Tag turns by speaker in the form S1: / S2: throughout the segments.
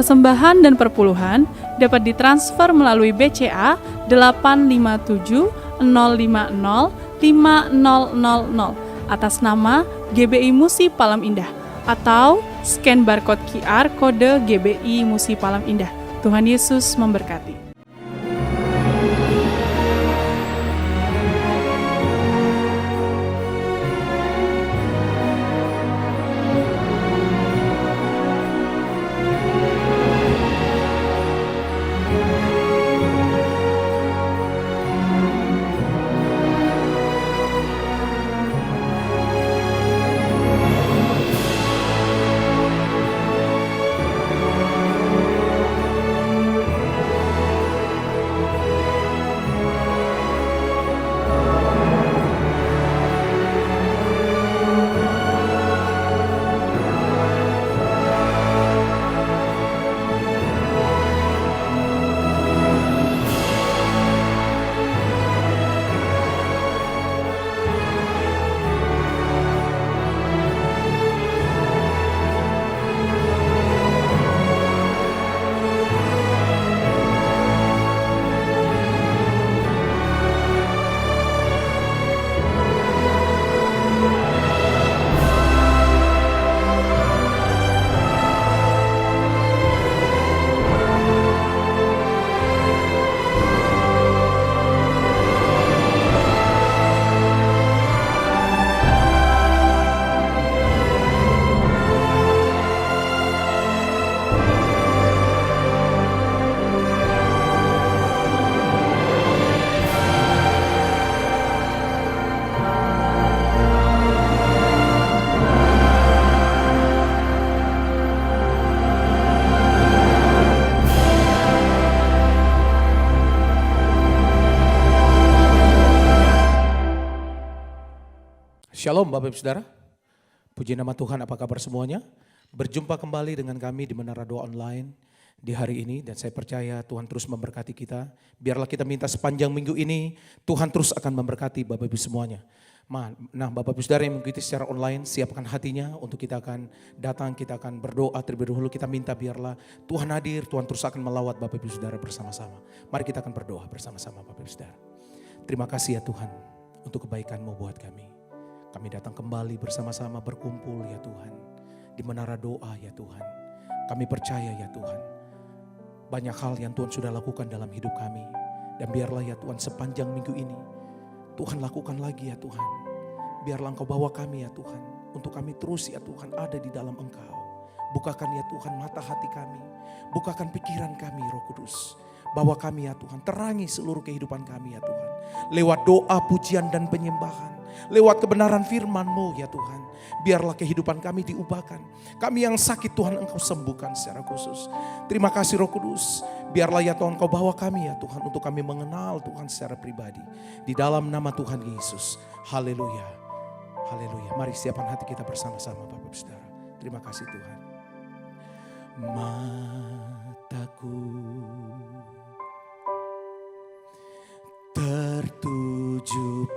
S1: Persembahan dan perpuluhan dapat ditransfer melalui BCA 857 050 5000 atas nama GBI Musi Palam Indah atau scan barcode QR kode GBI Musi Palam Indah. Tuhan Yesus memberkati.
S2: Shalom Bapak Ibu Saudara, puji nama Tuhan, apa kabar semuanya? Berjumpa kembali dengan kami di Menara Doa Online di hari ini dan saya percaya Tuhan terus memberkati kita. Biarlah kita minta sepanjang minggu ini Tuhan terus akan memberkati Bapak Ibu semuanya. Nah Bapak Ibu Saudara yang mengikuti secara online, siapkan hatinya untuk kita akan datang, kita akan berdoa terlebih dahulu. Kita minta biarlah Tuhan hadir, Tuhan terus akan melawat Bapak Ibu Saudara bersama-sama. Mari kita akan berdoa bersama-sama Bapak Ibu Saudara. Terima kasih ya Tuhan untuk kebaikan-Mu buat kami. Kami datang kembali bersama-sama berkumpul ya Tuhan. Di menara doa ya Tuhan. Kami percaya ya Tuhan. Banyak hal yang Tuhan sudah lakukan dalam hidup kami. Dan biarlah ya Tuhan sepanjang minggu ini. Tuhan lakukan lagi ya Tuhan. Biarlah Engkau bawa kami ya Tuhan. Untuk kami terus ya Tuhan ada di dalam Engkau. Bukakan ya Tuhan mata hati kami. Bukakan pikiran kami Roh Kudus. Bawa kami ya Tuhan. Terangi seluruh kehidupan kami ya Tuhan. Lewat doa, pujian dan penyembahan. Lewat kebenaran firman-Mu ya Tuhan. Biarlah kehidupan kami diubahkan. Kami yang sakit Tuhan Engkau sembuhkan secara khusus. Terima kasih Roh Kudus. Biarlah ya Tuhan Engkau bawa kami ya Tuhan. Untuk kami mengenal Tuhan secara pribadi. Di dalam nama Tuhan Yesus. Haleluya. Haleluya. Mari siapkan hati kita bersama-sama Bapak Saudara. Terima kasih Tuhan. Mataku tertuju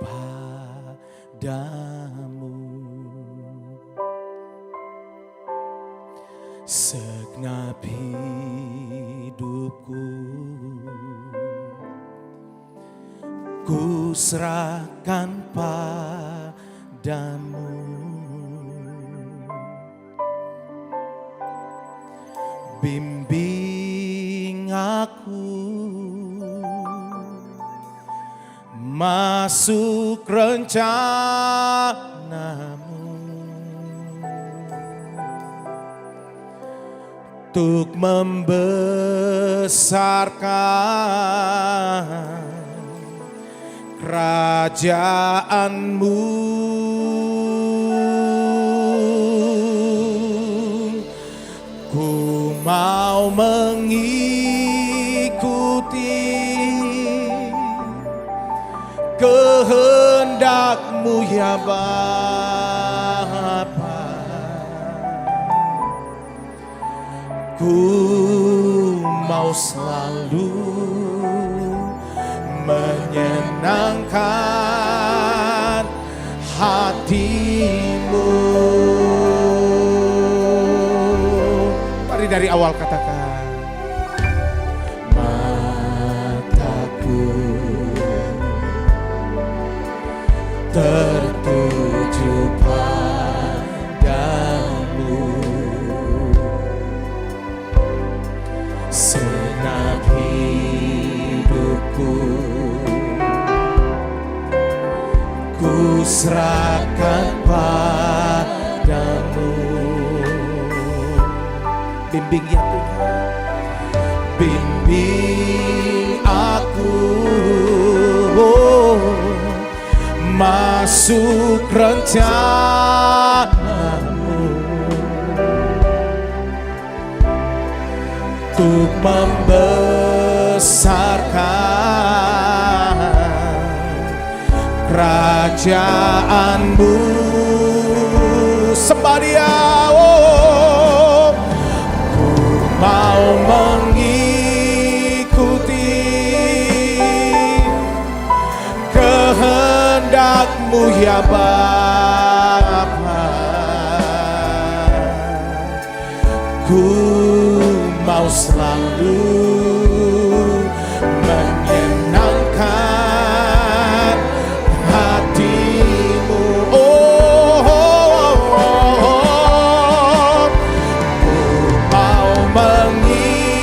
S2: padamu, segenap hidupku ku serahkan padamu. Bimbing aku masuk rencana-Mu untuk membesarkan kerajaan-Mu. Ku mau mengikuti kehendak-Mu ya Bapa. Ku mau selalu menyenangkan hati-Mu. Mari dari awal katakan. tertuju padamu. Senang hidupku ku serahkan padamu. Bimbing ya Tuhan, bimbing aku masuk rencanamu, untuk membesarkan kerajaanmu. Sembah Dia, oh, ku mau mengikuti kehendak-Mu ya Bapa. Ku mau selalu menyenangkan hati-Mu. Ku mau mengikuti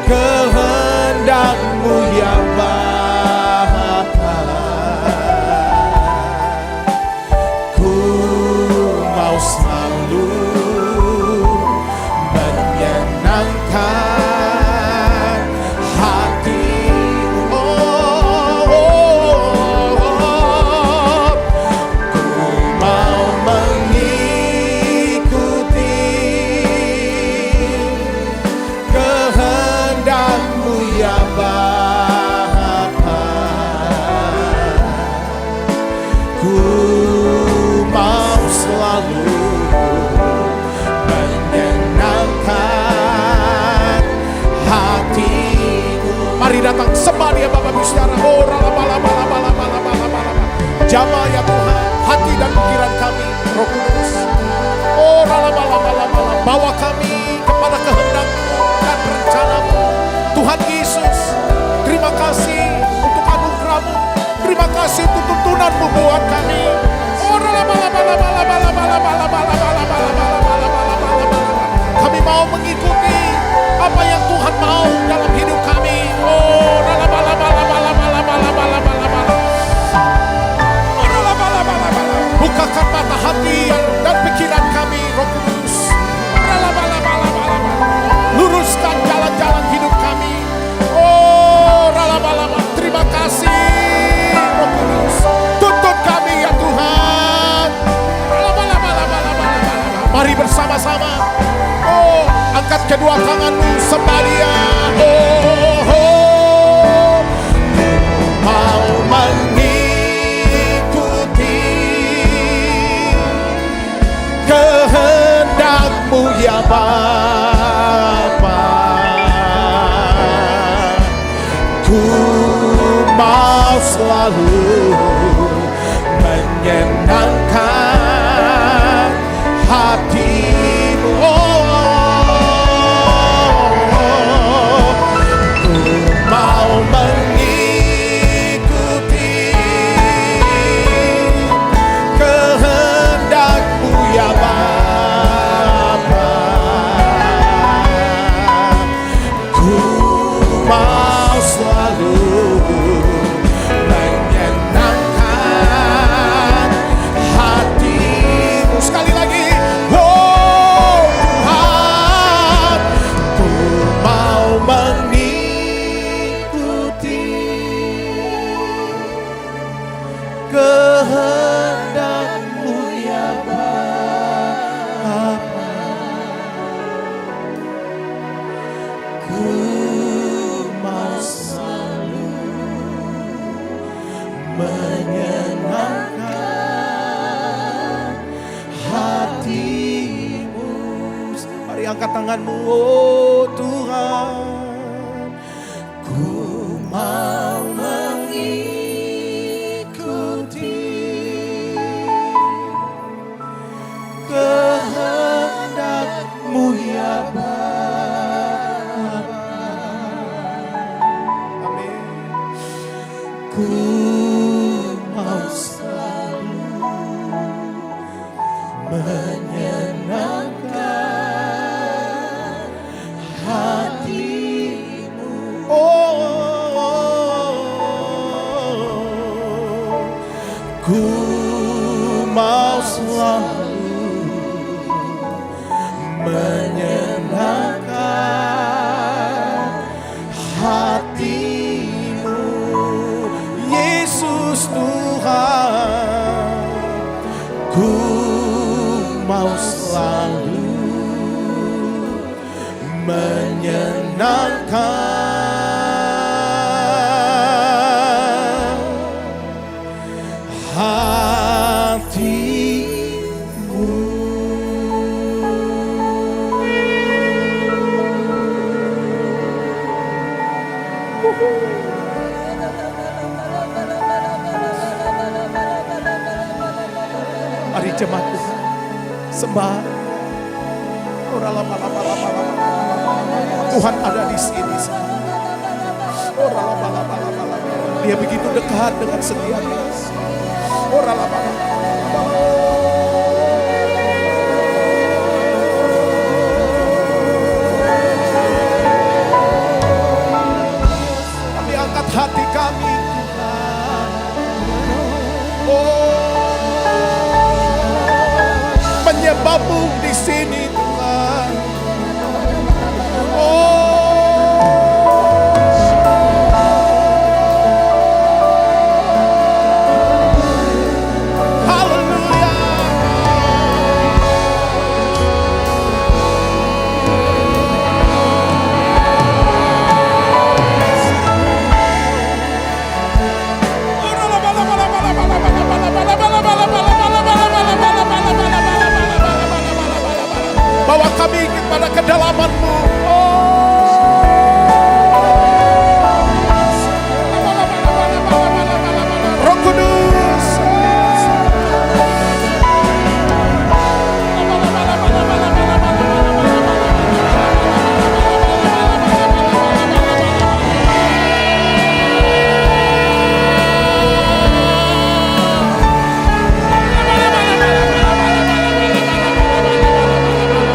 S2: kehendak-Mu ya Bapa. Ku mau selalu menyenangkan hati-Mu. Ku mau mengikuti kehendak-Mu ya Bapa. Ku mau selalu menyenangkan hati-Mu. Mari datang sembah Dia Bapak Ibu Saudara. Oh, jamah ya Tuhan hati dan pikiran kami, Roh Kudus. Oh, bawa kami kepada kehendak-Mu dan rencana-Mu. Tuhan Yesus, terima kasih untuk anugerah-Mu. Terima kasih untuk tuntunan-Mu buat kami. Oh, kami mau mengikuti apa yang Tuhan mau dalam hidup kami. Oh, bukakan mata hati dan pikiran kami, Roh Kudus. Luruskan jalan-jalan hidup kami. Oh, terima kasih, Roh Kudus. Tuntun kami ya Tuhan. Mari bersama-sama. Oh, angkat kedua tanganmu, sembah Dia. Oh, mau mengikuti kehendak-Mu ya Bapa. Ku mau selalu menyenangkan hati-Mu. Ku mau mengikuti kehendak-Mu ya Bapa. Ku mau selalu menyenangkan hati-Mu. Sekali lagi, oh Tuhan, ku mau mengikuti kehendak-Mu ya Bapa. Ku mau selalu menyenangkan hati-Mu. Mari angkat tanganmu, oh Tuhan. Ku mau mengikuti kehendak-Mu ya Bapa. Amin. menyenangkan hatimu. Oh, ku mau selalu menyenangkan hatimu, Yesus Tuhan. Ku mau selalu menyenangkan hatimu. Mari jemaat Tuhan, sembah. Tuhan ada di sini. Dia begitu dekat dengan setiap kita. Kami angkat hati kami, Tuhan. Menyembahmu di sini, Tuhan. Bawa kami kepada kedalaman-Mu. Roh Kudus.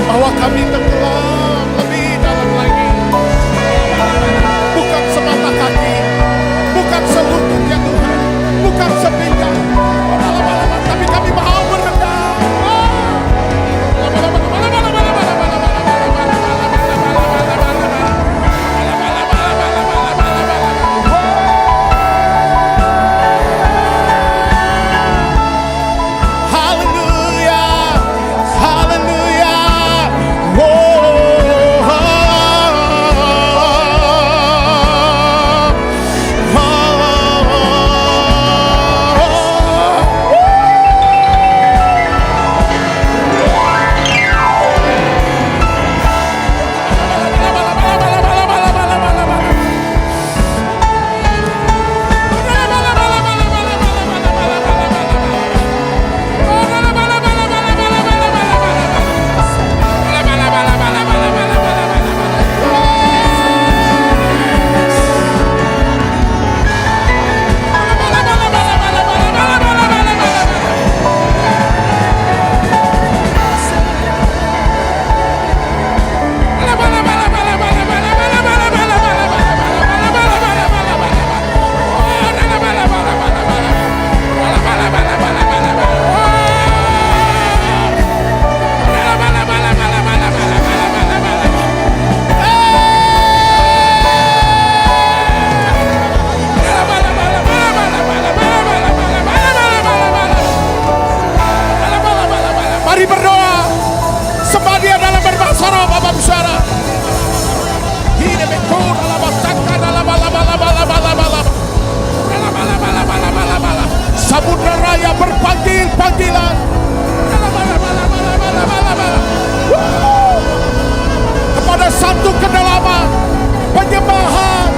S2: Bawa kami tenggelam lebih dalam lagi. Bukan semata kaki, bukan selutut ya Tuhan, bukan sepinggang, tapi kami mau merendah. Mari berdoa, sembah Dia dalam berbahasa roh, Bapak Saudara. Samudra raya berpanggil panggilan. Kepada satu kedalaman penyembahan.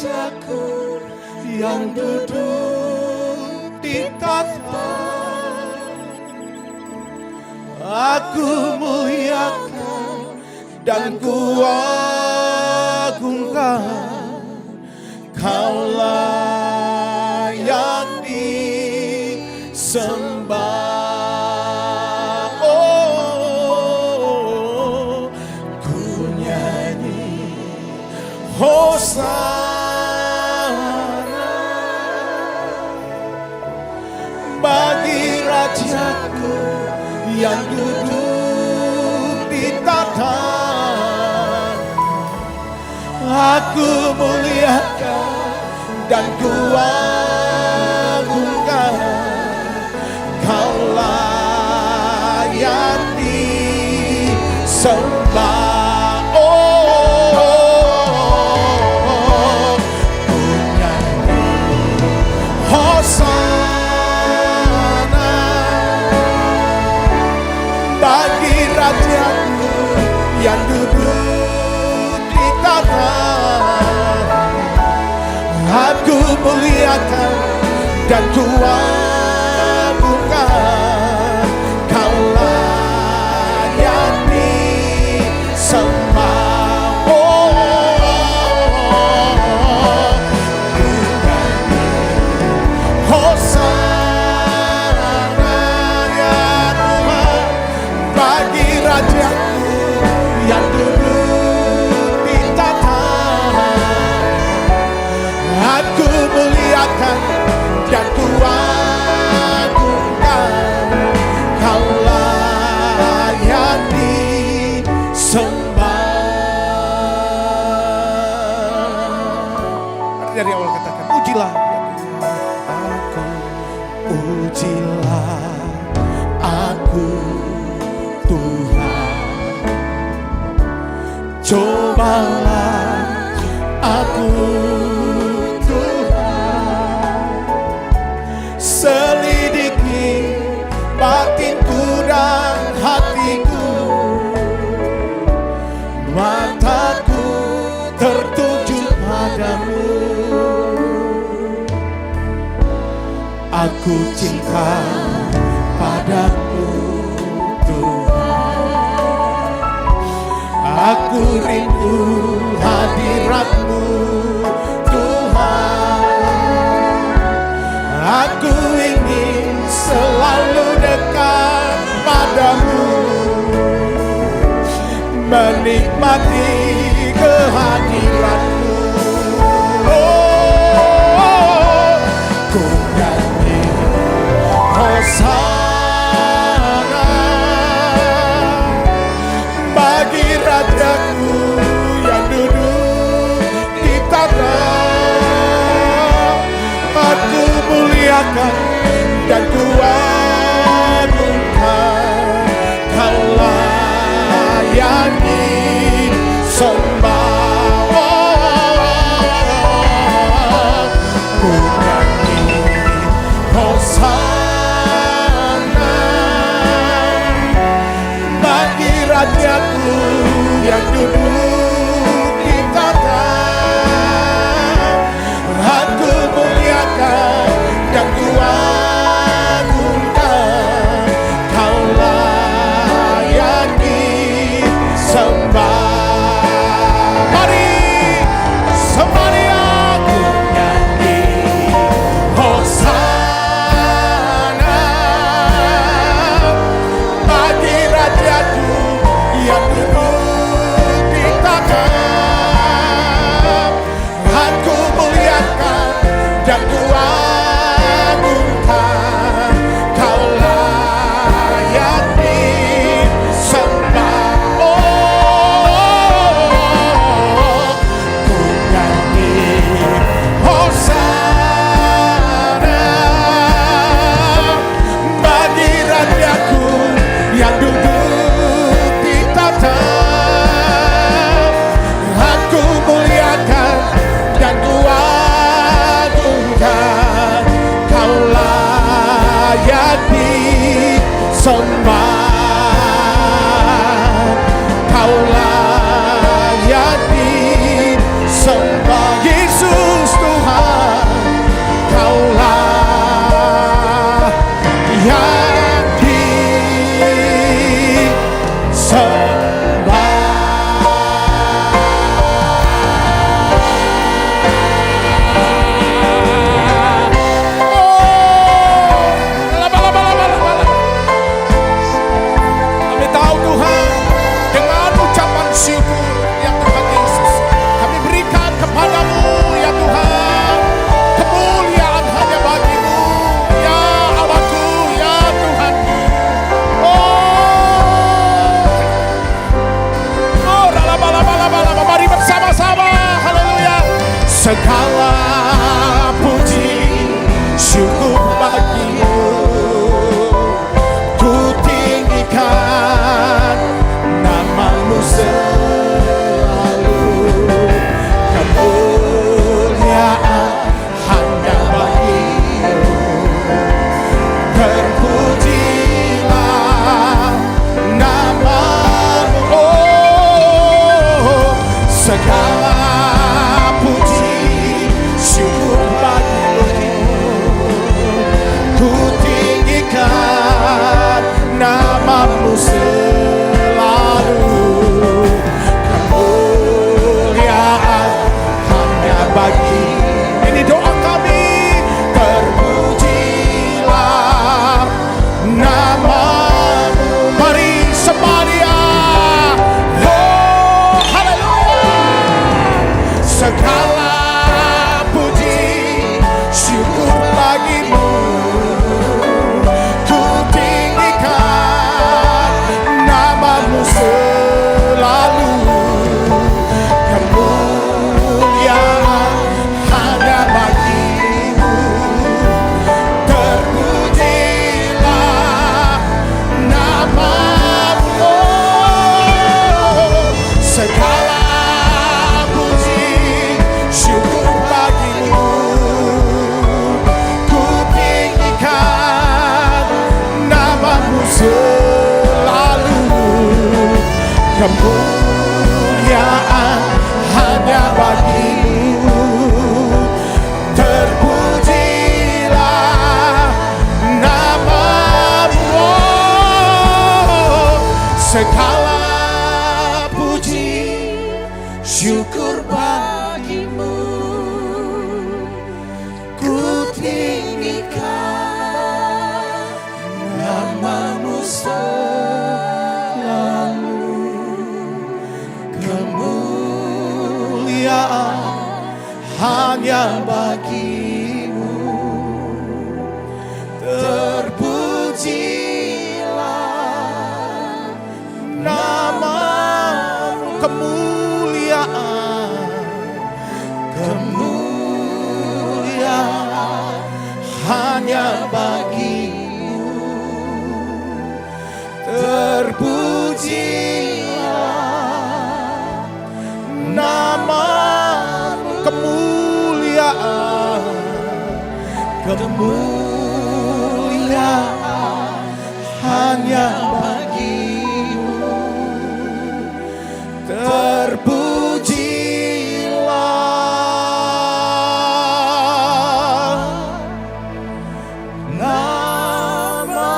S2: Rajaku yang duduk di tahta. Aku muliakan dan kuagungkan, Kaulah yang disembah. Oh, ku nyanyi Hosana bagi Rajaku yang duduk di tahta. Aku muliakan dan kuagungkan, Kaulah yang disembah. Oh, ku nyanyi Hosana bagi Rajaku yang duduk di tahta. Aku muliakan dan kuagungkan, Kaulah yang disembah. Oh, ku nyanyi Hosana ya Tuhan bagi Rajaku yang duduk di tahta. Aku muliakan dan kuagungkan, Kaulah yang disembah. Dari awal katakan, ujilah aku, ujilah aku Tuhan, cobalah aku selidiki batinku dan hatiku, mataku tertuju padamu. Aku cinta padamu Tuhan, aku rindu hadirat-Mu Tuhan. Aku ingin selalu dekat padamu, menikmati kehadiran-Mu. Oh, ku nyanyi Hosana bagi Rajaku yang duduk di tahta. Aku muliakan dan kuagungkan, Kaulah yang disembah. Oh, ku nyanyi Hosana bagi Rajaku yang duduk di tahta. Aku muliakan dan kuagungkan, Kaulah yang disembah. segala puji syukur bagimu. Ku tinggikan namamu selalu, kemuliaan hanya bagimu. Terpujilah namamu, oh, segala puji syukur bagimu. Ku tinggikan namamu selalu, kemuliaan hanya bagi. Ini doa kami. Terpujilah namamu. Mari sembah Dia. Oh, haleluya. Segala puji syukur bagimu. Ku tinggikan namamu selalu, kemuliaan hanya bagimu. Terpujilah namamu, oh, segala puji syukur bagimu. Ku tinggikan namamu selalu, kemuliaan hanya bagimu. Terpujilah namamu, oh, segala puji syukur bagimu. Ku tinggikan namamu selalu, kemuliaan hanya bagimu. Terpujilah namamu, kemuliaan, kemuliaan hanya bagimu. Terpujilah namamu, kemuliaan, kemuliaan hanya bagimu. Terpujilah namamu.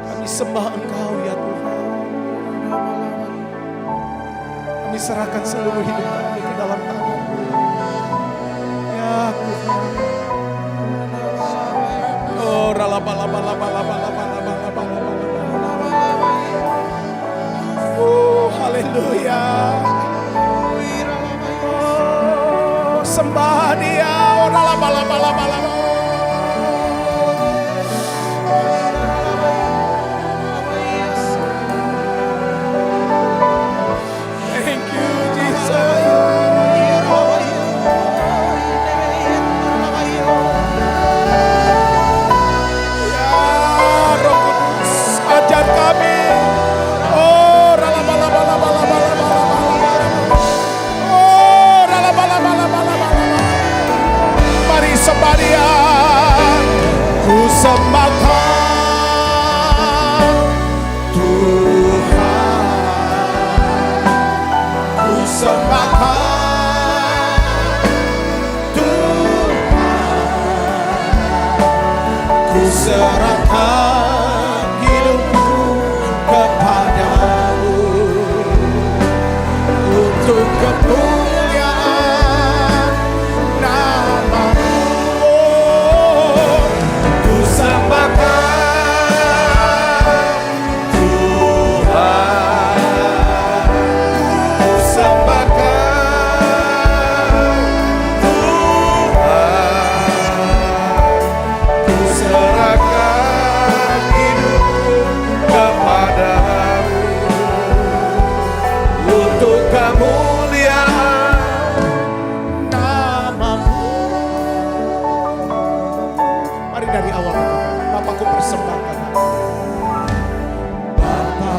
S2: Kami sembah Engkau ya Tuhan. Kami serahkan seluruh hidup kami ke dalam tangan-Mu ya Tuhan. Oh, haleluya. Oh, sembah Dia. Oh, thank you Jesus. Ya Roh Kudus, ajar kami. Oh, mari sembah Dia. Ku sembahkan Tuhan, ku sembahkan Tuhan, ku serahkan hidupku kepadamu untuk kemuliaan namamu. Oh, ku sembahkan Tuhan, ku sembahkan Tuhan. kemuliaan nama-Mu. Mari dari awal katakan, Bapakku persembahkan aku. Bapa,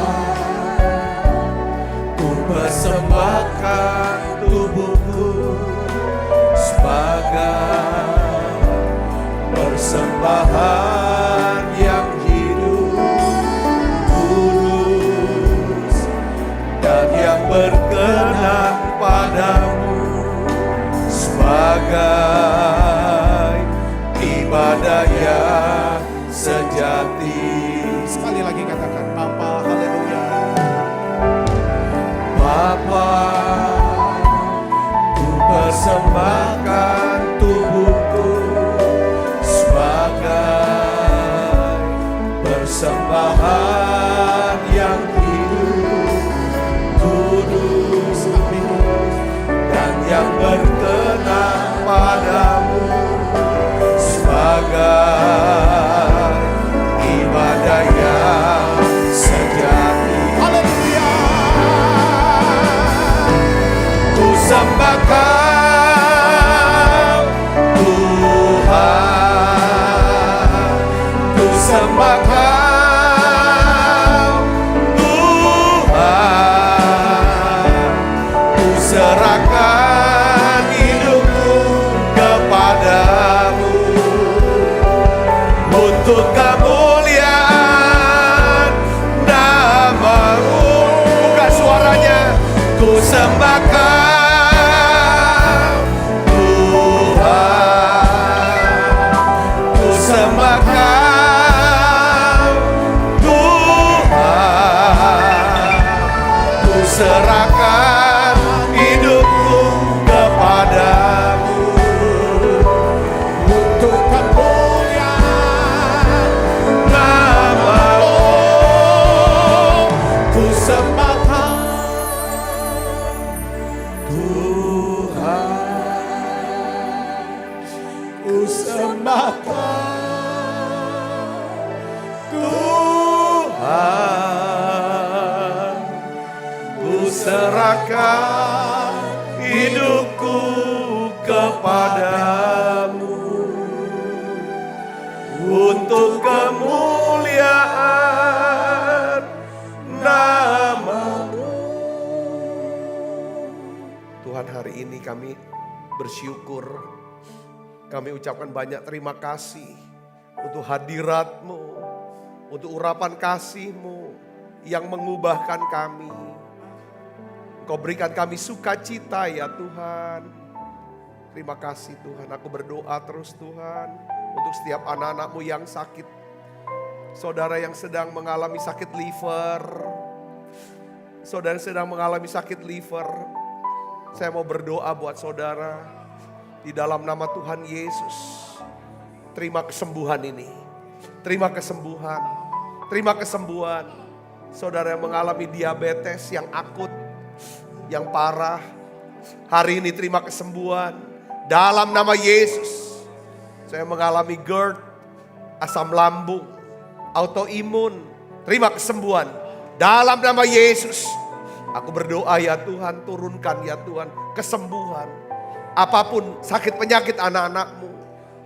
S2: ku persembahkan tubuhku sebagai persembahan yang hidup, kudus, dan yang berkenan padamu, sebagai ibadah yang sejati. Sekali lagi katakan, Bapa, haleluya. Bapa, ku persembahkan tubuhku sebagai persembahan yang hidup, kudus, dan yang berkenan padamu, sebagai ibadah yang sejati. Haleluya. Ku sembah Kau Tuhan, ku sembah Kau Tuhan, ku serahkan hidupku kepadamu untuk kemuliaan nama-Mu. Buka suaranya. Ku sembah Kau Tuhan, ku sembah Kau Tuhan, ku serahkan hidupku kepadamu untuk kemuliaan nama-Mu. Ku sembah Kau Tuhan, ku sembah Kau Tuhan, ku serahkan hidupku kepadamu untuk kemuliaan nama-Mu. Tuhan, hari ini kami bersyukur, kami ucapkan banyak terima kasih untuk hadirat-Mu, untuk urapan kasih-Mu yang mengubahkan kami. Engkau berikan kami sukacita ya Tuhan. Terima kasih Tuhan, aku berdoa terus Tuhan untuk setiap anak-anak-Mu yang sakit. Saudara yang sedang mengalami sakit liver, saudara yang sedang mengalami sakit liver, saya mau berdoa buat saudara di dalam nama Tuhan Yesus. Terima kesembuhan ini, terima kesembuhan, terima kesembuhan. Saudara yang mengalami diabetes yang akut, yang parah, hari ini terima kesembuhan dalam nama Yesus. Saya mengalami GERD, asam lambung, autoimun, terima kesembuhan dalam nama Yesus. Aku berdoa ya Tuhan, turunkan ya Tuhan kesembuhan. Apapun sakit penyakit anak-anak-Mu,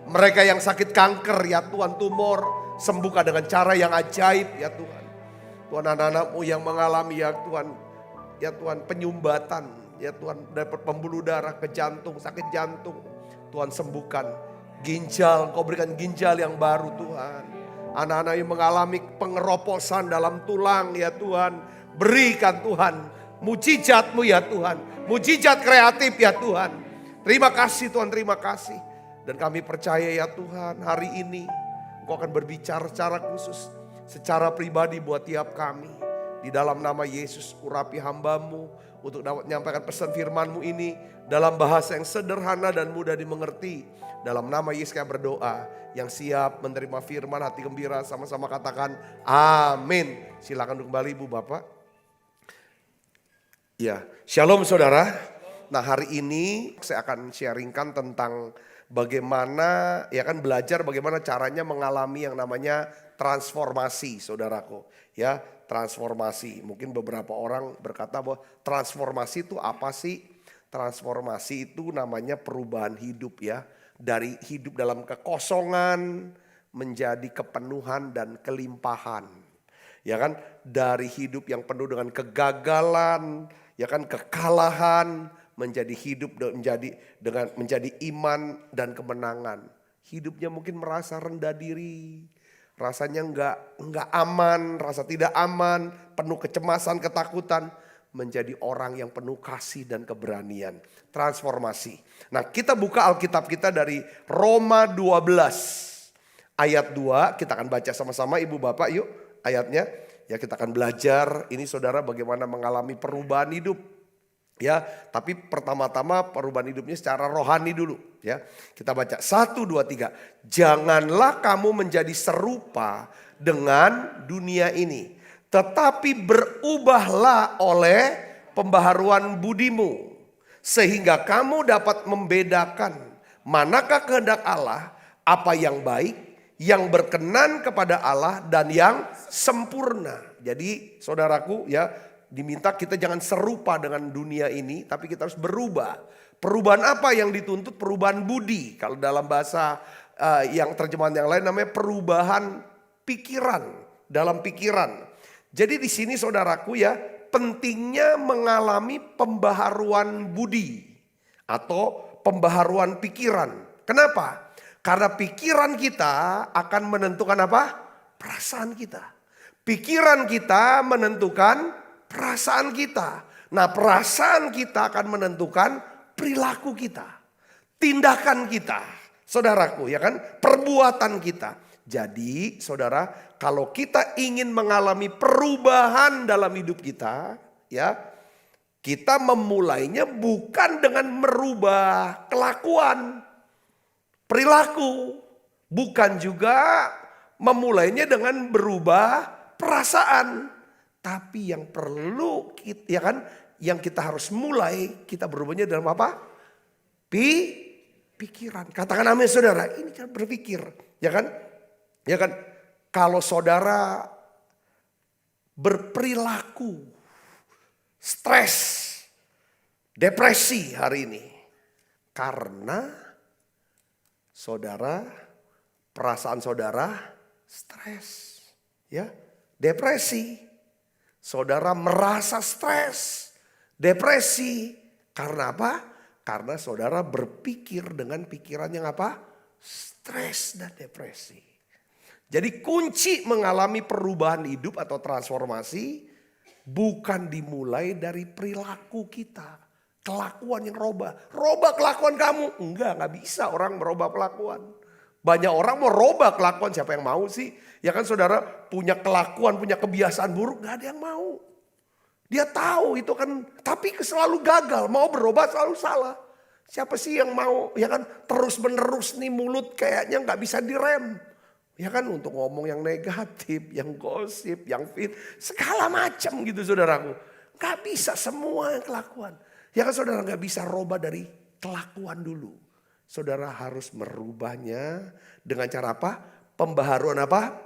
S2: mereka yang sakit kanker ya Tuhan, tumor, sembuhkan dengan cara yang ajaib ya Tuhan. Tuhan, anak-anak-Mu yang mengalami ya Tuhan penyumbatan ya Tuhan, dari pembuluh darah ke jantung, sakit jantung, Tuhan sembuhkan. Ginjal, Kau berikan ginjal yang baru Tuhan. Anak-anak yang mengalami pengeroposan dalam tulang ya Tuhan, berikan Tuhan mujizat-Mu ya Tuhan, mujizat kreatif ya Tuhan. Terima kasih Tuhan, terima kasih. Dan kami percaya ya Tuhan, hari ini Engkau akan berbicara secara khusus, secara pribadi buat tiap kami. Di dalam nama Yesus, urapi hamba-Mu untuk dapat menyampaikan pesan firman-Mu ini dalam bahasa yang sederhana dan mudah dimengerti. Dalam nama Yesus kami berdoa. Yang siap menerima firman, hati gembira, sama-sama katakan amin. Silakan kembali Ibu Bapak. Ya, shalom saudara. Nah, hari ini saya akan sharingkan tentang bagaimana, ya kan, belajar bagaimana caranya mengalami yang namanya transformasi, saudaraku. Ya,
S3: transformasi. Mungkin beberapa orang berkata bahwa transformasi itu apa sih? Transformasi itu namanya perubahan hidup ya. Dari hidup dalam kekosongan menjadi kepenuhan dan kelimpahan. Ya kan? Dari hidup yang penuh dengan kegagalan, ya kan, kekalahan menjadi hidup menjadi iman dan kemenangan. Hidupnya mungkin merasa rendah diri, rasanya enggak aman, rasa tidak aman, penuh kecemasan, ketakutan, menjadi orang yang penuh kasih dan keberanian. Transformasi. Nah, kita buka Alkitab kita dari Roma 12 ayat 2. Kita akan baca sama-sama Ibu Bapak, yuk ayatnya. Ya, kita akan belajar ini saudara bagaimana mengalami perubahan hidup. Ya, tapi pertama-tama perubahan hidupnya secara rohani dulu ya. Kita baca 1, 2, 3. Janganlah kamu menjadi serupa dengan dunia ini, tetapi berubahlah oleh pembaharuan budimu, sehingga kamu dapat membedakan manakah kehendak Allah, apa yang baik, yang berkenan kepada Allah dan yang sempurna. Jadi saudaraku ya, diminta kita jangan serupa dengan dunia ini, tapi kita harus berubah. Perubahan apa yang dituntut? Perubahan budi. Kalau dalam bahasa yang terjemahan yang lain namanya perubahan pikiran, dalam pikiran. Jadi di sini saudaraku ya, pentingnya mengalami pembaharuan budi atau pembaharuan pikiran. Kenapa? Karena pikiran kita akan menentukan apa? Perasaan kita. Pikiran kita menentukan perasaan kita. Nah, perasaan kita akan menentukan perilaku kita, tindakan kita, saudaraku ya kan, perbuatan kita. Jadi saudara, kalau kita ingin mengalami perubahan dalam hidup kita, ya, kita memulainya bukan dengan merubah kelakuan, perilaku, bukan juga memulainya dengan berubah perasaan, tapi yang perlu ya kan, yang kita harus mulai kita berubahnya dalam apa? Pikiran. Katakan amin saudara. Ini kan berpikir, ya kan? Ya kan, kalau saudara berperilaku stres, depresi hari ini, karena saudara, perasaan saudara stres, ya, depresi. Saudara merasa stres, depresi, karena apa? Karena saudara berpikir dengan pikiran yang apa? Stres dan depresi. Jadi kunci mengalami perubahan hidup atau transformasi bukan dimulai dari perilaku kita. Kelakuan yang robah kelakuan kamu. Enggak bisa orang merubah kelakuan. Banyak orang mau robah kelakuan, siapa yang mau sih? Ya kan saudara punya kelakuan, punya kebiasaan buruk, gak ada yang mau. Dia tahu itu kan, tapi selalu gagal, mau berubah selalu salah. Siapa sih yang mau, ya kan, terus menerus nih mulut kayaknya gak bisa direm. Ya kan, untuk ngomong yang negatif, yang gosip, yang fit, segala macam gitu saudaraku. Gak bisa semua yang kelakuan. Ya kan saudara gak bisa robah dari kelakuan dulu. Saudara harus merubahnya dengan cara apa? Pembaharuan apa?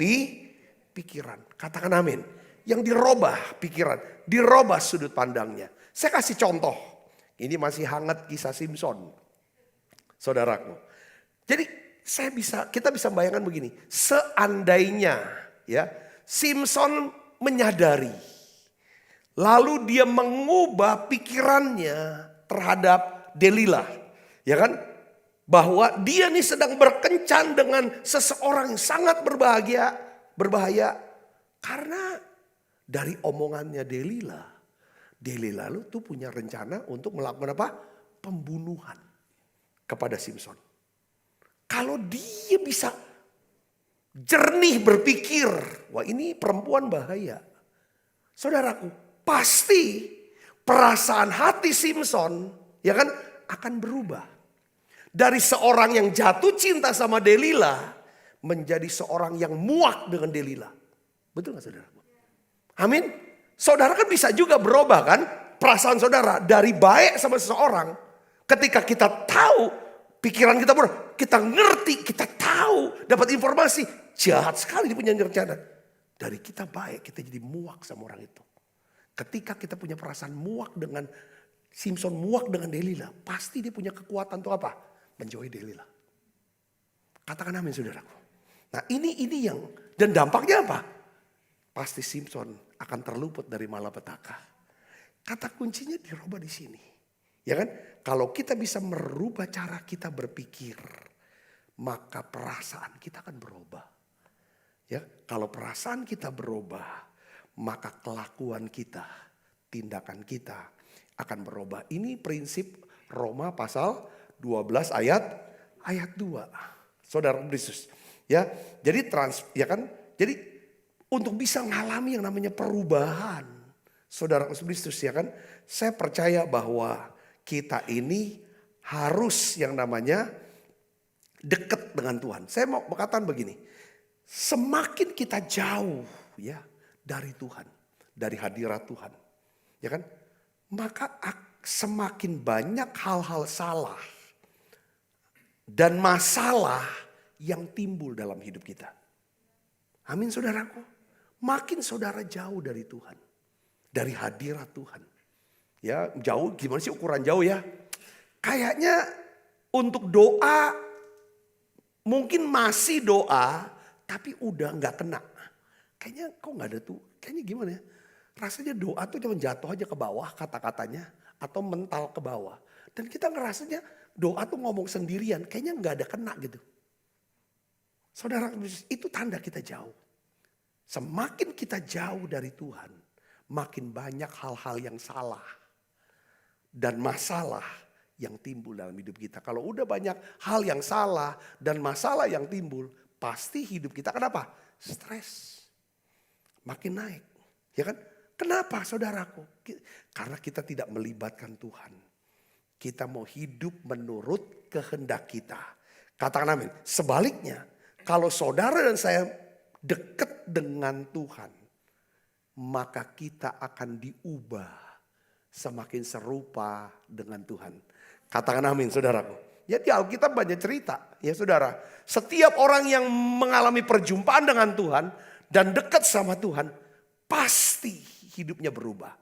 S3: Pikiran. Katakan amin. Yang dirobah pikiran, dirobah sudut pandangnya. Saya kasih contoh. Ini masih hangat kisah Simpson. Saudaraku. Jadi kita bisa bayangkan begini, seandainya ya Simpson menyadari, lalu dia mengubah pikirannya terhadap Delilah, ya kan, bahwa dia nih sedang berkencan dengan seseorang yang sangat berbahaya karena dari omongannya Delilah lu tuh punya rencana untuk melakukan apa? Pembunuhan kepada Simpson. Kalau dia bisa jernih berpikir, wah ini perempuan bahaya. Saudaraku, pasti perasaan hati Simpson ya kan akan berubah. Dari seorang yang jatuh cinta sama Delilah menjadi seorang yang muak dengan Delilah. Betul gak saudaraku? Amin. Saudara kan bisa juga berubah kan perasaan saudara dari baik sama seseorang. Ketika kita tahu pikiran kita berubah, kita ngerti, kita tahu, dapat informasi. Jahat sekali dia punya rencana. Dari kita baik, kita jadi muak sama orang itu. Ketika kita punya perasaan muak dengan Simpson, muak dengan Delila, pasti dia punya kekuatan untuk apa? Menjauhi Delila. Katakan amin saudaraku. Nah ini yang, dan dampaknya apa? Pasti Simpson akan terluput dari malapetaka. Kata kuncinya dirubah di sini. Ya kan? Kalau kita bisa merubah cara kita berpikir, maka perasaan kita akan berubah. Ya, kalau perasaan kita berubah, maka kelakuan kita, tindakan kita akan berubah. Ini prinsip Roma pasal 12 ayat 2. Saudara Kristus. Ya, jadi Jadi untuk bisa mengalami yang namanya perubahan, Saudara Kristus ya kan, saya percaya bahwa kita ini harus yang namanya dekat dengan Tuhan. Saya mau berkatakan begini, semakin kita jauh ya dari Tuhan, dari hadirat Tuhan, ya kan, maka semakin banyak hal-hal salah dan masalah yang timbul dalam hidup kita. Amin saudaraku. Makin saudara jauh dari Tuhan, dari hadirat Tuhan. Ya jauh, gimana sih ukuran jauh ya? Kayaknya untuk doa mungkin masih doa, tapi udah nggak kena. Kayaknya kok nggak ada tuh, kayaknya gimana ya? Rasanya doa tuh cuma jatuh aja ke bawah kata-katanya atau mental ke bawah. Dan kita ngerasanya doa tuh ngomong sendirian, kayaknya nggak ada kena gitu. Saudara, itu tanda kita jauh. Semakin kita jauh dari Tuhan, makin banyak hal-hal yang salah dan masalah yang timbul dalam hidup kita. Kalau udah banyak hal yang salah dan masalah yang timbul, pasti hidup kita kenapa? Stres. Makin naik. Ya kan? Kenapa saudaraku? Karena kita tidak melibatkan Tuhan. Kita mau hidup menurut kehendak kita. Katakan amin. Sebaliknya, kalau saudara dan saya dekat dengan Tuhan, maka kita akan diubah semakin serupa dengan Tuhan. Katakan amin saudaraku. Ya di Alkitab banyak cerita ya saudara. Setiap orang yang mengalami perjumpaan dengan Tuhan dan dekat sama Tuhan, pasti hidupnya berubah.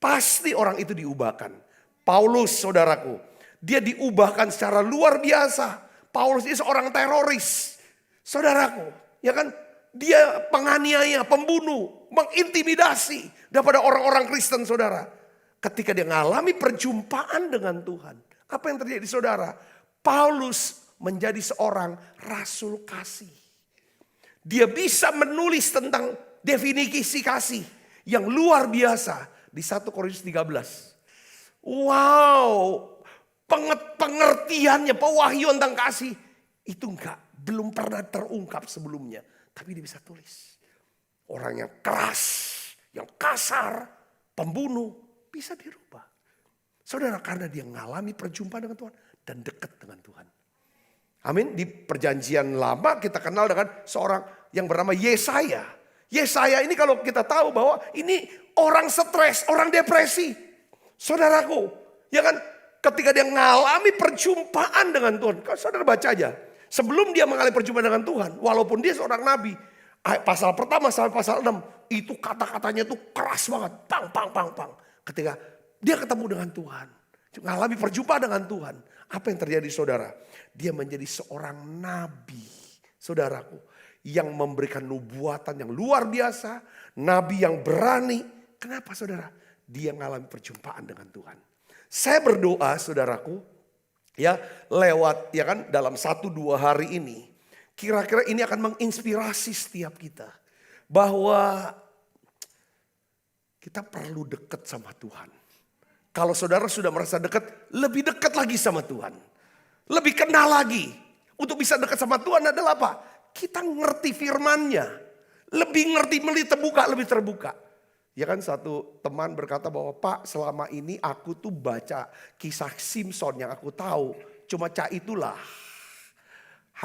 S3: Pasti orang itu diubahkan. Paulus saudaraku, dia diubahkan secara luar biasa. Paulus ini seorang teroris. Saudaraku, ya kan? Dia penganiaya, pembunuh, mengintimidasi daripada orang-orang Kristen saudara. Ketika dia mengalami perjumpaan dengan Tuhan. Apa yang terjadi saudara? Paulus menjadi seorang rasul kasih. Dia bisa menulis tentang definisi kasih yang luar biasa di 1 Korintus 13. Wow, pengertiannya, pewahyuan tentang kasih itu belum pernah terungkap sebelumnya. Tapi dia bisa tulis. Orang yang keras, yang kasar, pembunuh, bisa dirubah. Saudara, karena dia mengalami perjumpaan dengan Tuhan dan dekat dengan Tuhan. Amin. Di perjanjian lama kita kenal dengan seorang yang bernama Yesaya. Yesaya ini kalau kita tahu bahwa ini orang stres, orang depresi. Saudaraku, ya kan, ketika dia mengalami perjumpaan dengan Tuhan. Saudara baca aja. Sebelum dia mengalami perjumpaan dengan Tuhan, walaupun dia seorang nabi, pasal pertama sampai pasal 6, itu kata-katanya tuh keras banget. Pang, pang, pang, pang. Ketika dia ketemu dengan Tuhan, mengalami perjumpaan dengan Tuhan, apa yang terjadi saudara? Dia menjadi seorang nabi, saudaraku, yang memberikan nubuatan yang luar biasa, nabi yang berani. Kenapa saudara? Dia mengalami perjumpaan dengan Tuhan. Saya berdoa saudaraku, ya lewat ya kan dalam 1-2 hari ini, kira-kira ini akan menginspirasi setiap kita bahwa kita perlu dekat sama Tuhan. Kalau saudara sudah merasa dekat, lebih dekat lagi sama Tuhan, lebih kenal lagi. Untuk bisa dekat sama Tuhan adalah apa? Kita ngerti firman-Nya, lebih ngerti, lebih terbuka. Ya kan satu teman berkata bahwa Pak, selama ini aku tuh baca kisah Simpson yang aku tahu cuma itulah.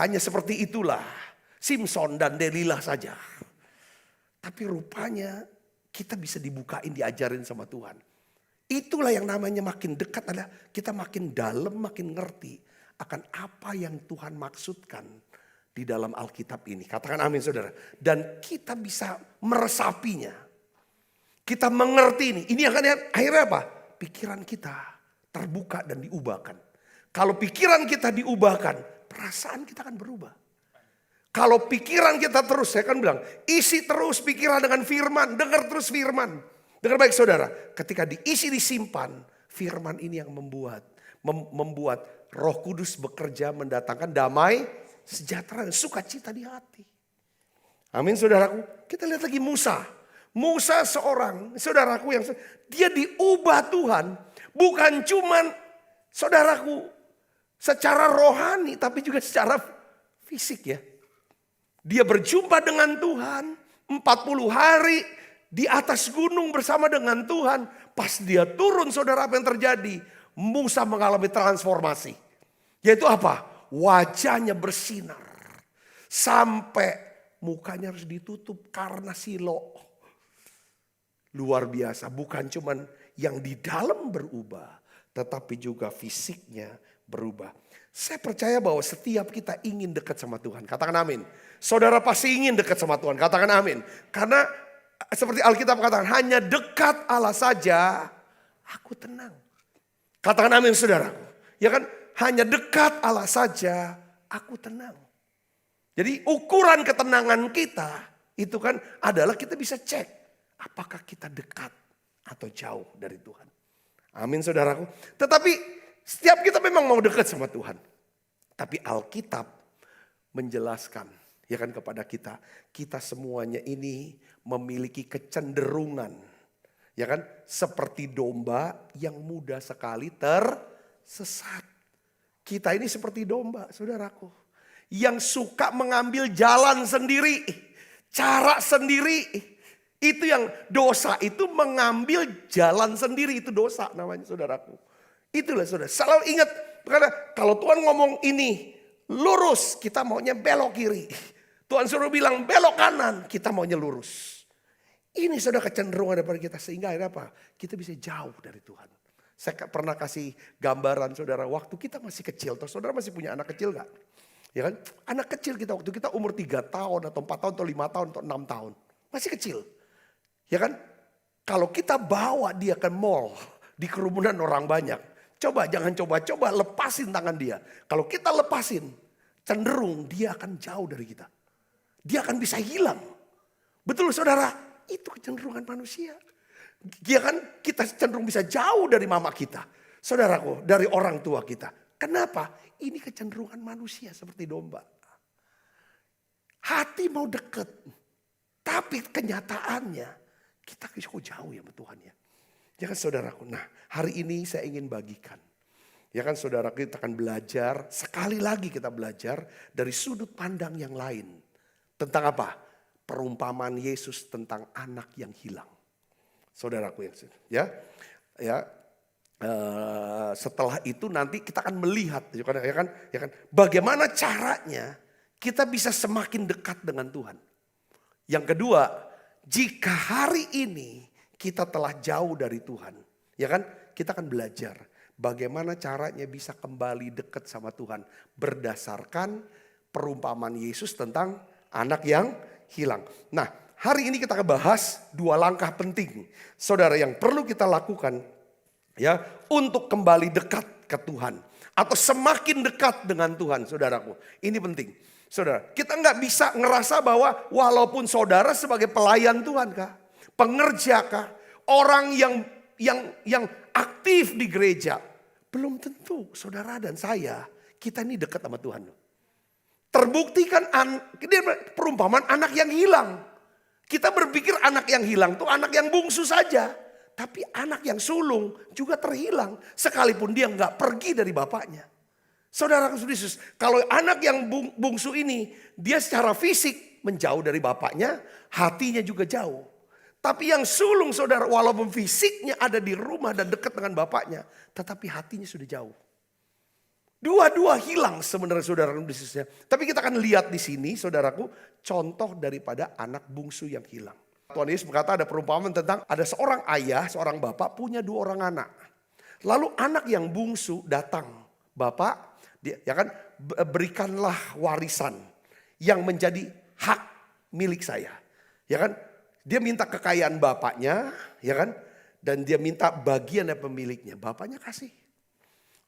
S3: Hanya seperti itulah Simpson dan Delila saja. Tapi rupanya kita bisa dibukain, diajarin sama Tuhan. Itulah yang namanya makin dekat adalah kita makin dalam, makin ngerti akan apa yang Tuhan maksudkan di di dalam Alkitab ini. Katakan amin saudara. Dan kita bisa meresapinya. Kita mengerti ini. Ini akan akhirnya apa? Pikiran kita terbuka dan diubahkan. Kalau pikiran kita diubahkan, perasaan kita akan berubah. Kalau pikiran kita terus, saya kan bilang, isi terus pikiran dengan firman, dengar terus firman. Dengar baik saudara, ketika diisi disimpan, firman ini yang membuat Roh Kudus bekerja mendatangkan damai, sejahtera dan sukacita di hati. Amin saudaraku. Kita lihat lagi Musa. Musa seorang saudaraku yang dia diubah Tuhan. Bukan cuman saudaraku secara rohani tapi juga secara fisik ya. Dia berjumpa dengan Tuhan 40 hari di atas gunung bersama dengan Tuhan. Pas dia turun saudara apa yang terjadi? Musa mengalami transformasi. Yaitu apa? Wajahnya bersinar. Sampai mukanya harus ditutup karena silo. Luar biasa. Bukan cuman yang di dalam berubah. Tetapi juga fisiknya berubah. Saya percaya bahwa setiap kita ingin dekat sama Tuhan. Katakan amin. Saudara pasti ingin dekat sama Tuhan. Katakan amin. Karena seperti Alkitab katakan, hanya dekat Allah saja aku tenang. Katakan amin saudaraku. Ya kan? Hanya dekat Allah saja aku tenang. Jadi ukuran ketenangan kita itu kan adalah kita bisa cek. Apakah kita dekat atau jauh dari Tuhan. Amin saudaraku. Tetapi setiap kita memang mau dekat sama Tuhan. Tapi Alkitab menjelaskan ya kan kepada kita semuanya ini memiliki kecenderungan ya kan seperti domba yang mudah sekali tersesat. Kita ini seperti domba saudaraku yang suka mengambil jalan sendiri, cara sendiri. Itu yang dosa itu mengambil jalan sendiri, itu dosa namanya saudaraku. Itulah saudara, selalu ingat karena kalau Tuhan ngomong ini lurus, kita maunya belok kiri. Tuhan suruh bilang belok kanan, kita maunya lurus. Ini sudah kecenderungan daripada kita sehingga akhirnya apa? Kita bisa jauh dari Tuhan. Saya pernah kasih gambaran saudara waktu kita masih kecil. Terus saudara masih punya anak kecil gak? Ya kan? Anak kecil kita waktu kita umur 3 tahun atau 4 tahun atau 5 tahun atau 6 tahun. Masih kecil. Ya kan? Kalau kita bawa dia ke mall di kerumunan orang banyak. Jangan coba lepasin tangan dia. Kalau kita lepasin cenderung dia akan jauh dari kita. Dia akan bisa hilang. Betul saudara? Itu kecenderungan manusia. Dia kan kita cenderung bisa jauh dari mama kita. Saudaraku, dari orang tua kita. Kenapa? Ini kecenderungan manusia seperti domba. Hati mau deket. Tapi kenyataannya kita kok jauh ya sama Tuhan ya. Ya kan saudaraku. Nah hari ini saya ingin bagikan. Ya kan saudara kita akan belajar. Sekali lagi kita belajar dari sudut pandang yang lain. Tentang apa? Perumpamaan Yesus tentang anak yang hilang. Saudaraku yang setelah itu nanti kita akan melihat ya kan bagaimana caranya kita bisa semakin dekat dengan Tuhan. Yang kedua, jika hari ini kita telah jauh dari Tuhan, ya kan? Kita akan belajar bagaimana caranya bisa kembali dekat sama Tuhan berdasarkan perumpamaan Yesus tentang anak yang hilang. Nah, hari ini kita akan bahas 2 langkah penting, saudara, yang perlu kita lakukan ya untuk kembali dekat ke Tuhan atau semakin dekat dengan Tuhan, saudaraku. Ini penting. Saudara, kita nggak bisa ngerasa bahwa walaupun saudara sebagai pelayan Tuhan kah, pengerja kah, orang yang aktif di gereja, belum tentu saudara dan saya kita ini dekat sama Tuhan. Terbuktikan perumpamaan anak yang hilang. Kita berpikir anak yang hilang tuh anak yang bungsu saja, tapi anak yang sulung juga terhilang sekalipun dia nggak pergi dari bapaknya. Saudara Yesus, kalau anak yang bungsu ini, dia secara fisik menjauh dari bapaknya, hatinya juga jauh. Tapi yang sulung saudara, walaupun fisiknya ada di rumah dan dekat dengan bapaknya, tetapi hatinya sudah jauh. Dua-dua hilang sebenarnya saudara Yesusnya. Tapi kita akan lihat di sini saudaraku, contoh daripada anak bungsu yang hilang. Tuhan Yesus berkata ada perumpamaan tentang ada seorang ayah, seorang bapak punya 2 orang anak. Lalu anak yang bungsu datang, bapak, ya kan, berikanlah warisan. yang menjadi hak milik saya. Ya kan? Dia minta kekayaan bapaknya, ya kan? Dan dia minta bagian dari pemiliknya. Bapaknya kasih.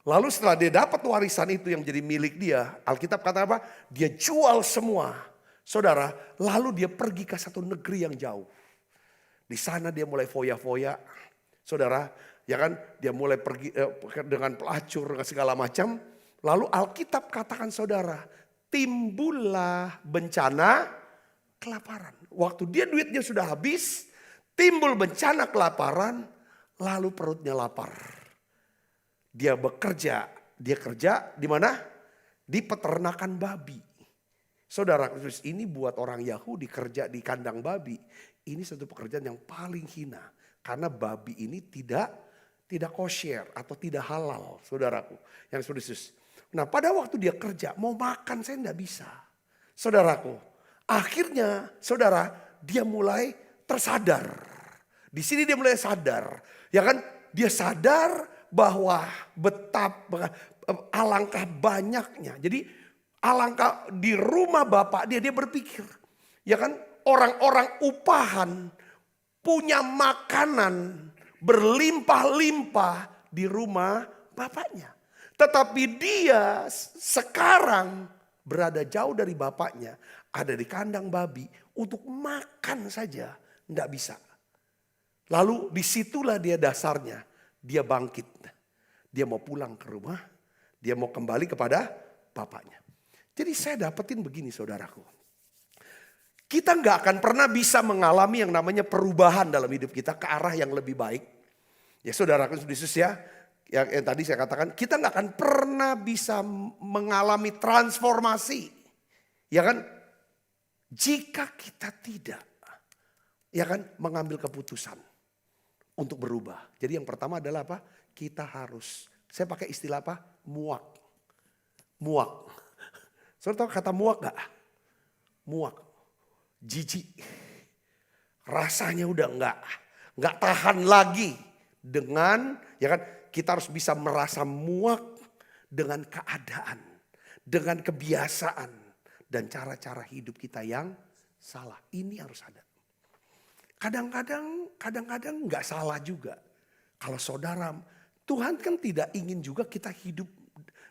S3: Lalu setelah dia dapat warisan itu yang jadi milik dia, Alkitab kata apa? Dia jual semua. Saudara, lalu dia pergi ke satu negeri yang jauh. Di sana dia mulai foya-foya. Saudara, ya kan? Dia mulai pergi dengan pelacur dengan segala macam. Lalu Alkitab katakan saudara, timbullah bencana kelaparan. Waktu dia duitnya sudah habis, timbul bencana kelaparan, lalu perutnya lapar. Dia bekerja, dia kerja di mana? Di peternakan babi. Saudara, ini buat orang Yahudi kerja di kandang babi. Ini satu pekerjaan yang paling hina. Karena babi ini tidak kosher atau tidak halal, saudaraku. Yang sudah Nah pada waktu dia kerja, mau makan saya tidak bisa. Saudaraku, akhirnya saudara dia mulai tersadar. Di sini dia mulai sadar. Ya kan, dia sadar bahwa betapa alangkah banyaknya. Jadi alangkah di rumah bapak dia berpikir. Ya kan, orang-orang upahan punya makanan berlimpah-limpah di rumah bapaknya. Tetapi dia sekarang berada jauh dari bapaknya. Ada di kandang babi untuk makan saja tidak bisa. Lalu disitulah dia dasarnya. Dia bangkit. Dia mau pulang ke rumah. Dia mau kembali kepada bapaknya. Jadi saya dapetin begini saudaraku. Kita nggak akan pernah bisa mengalami yang namanya perubahan dalam hidup kita ke arah yang lebih baik. Ya saudaraku Yesus ya. Yang tadi saya katakan, kita nggak akan pernah bisa mengalami transformasi, ya kan? Jika kita tidak, ya kan, mengambil keputusan untuk berubah. Jadi yang pertama adalah apa? Kita harus, saya pakai istilah apa? Muak. Saudara tahu kata muak nggak? Muak, jijik. Rasanya udah nggak tahan lagi dengan, ya kan? Kita harus bisa merasa muak dengan keadaan, dengan kebiasaan dan cara-cara hidup kita yang salah. Ini harus ada. Kadang-kadang nggak salah juga. Kalau saudara, Tuhan kan tidak ingin juga kita hidup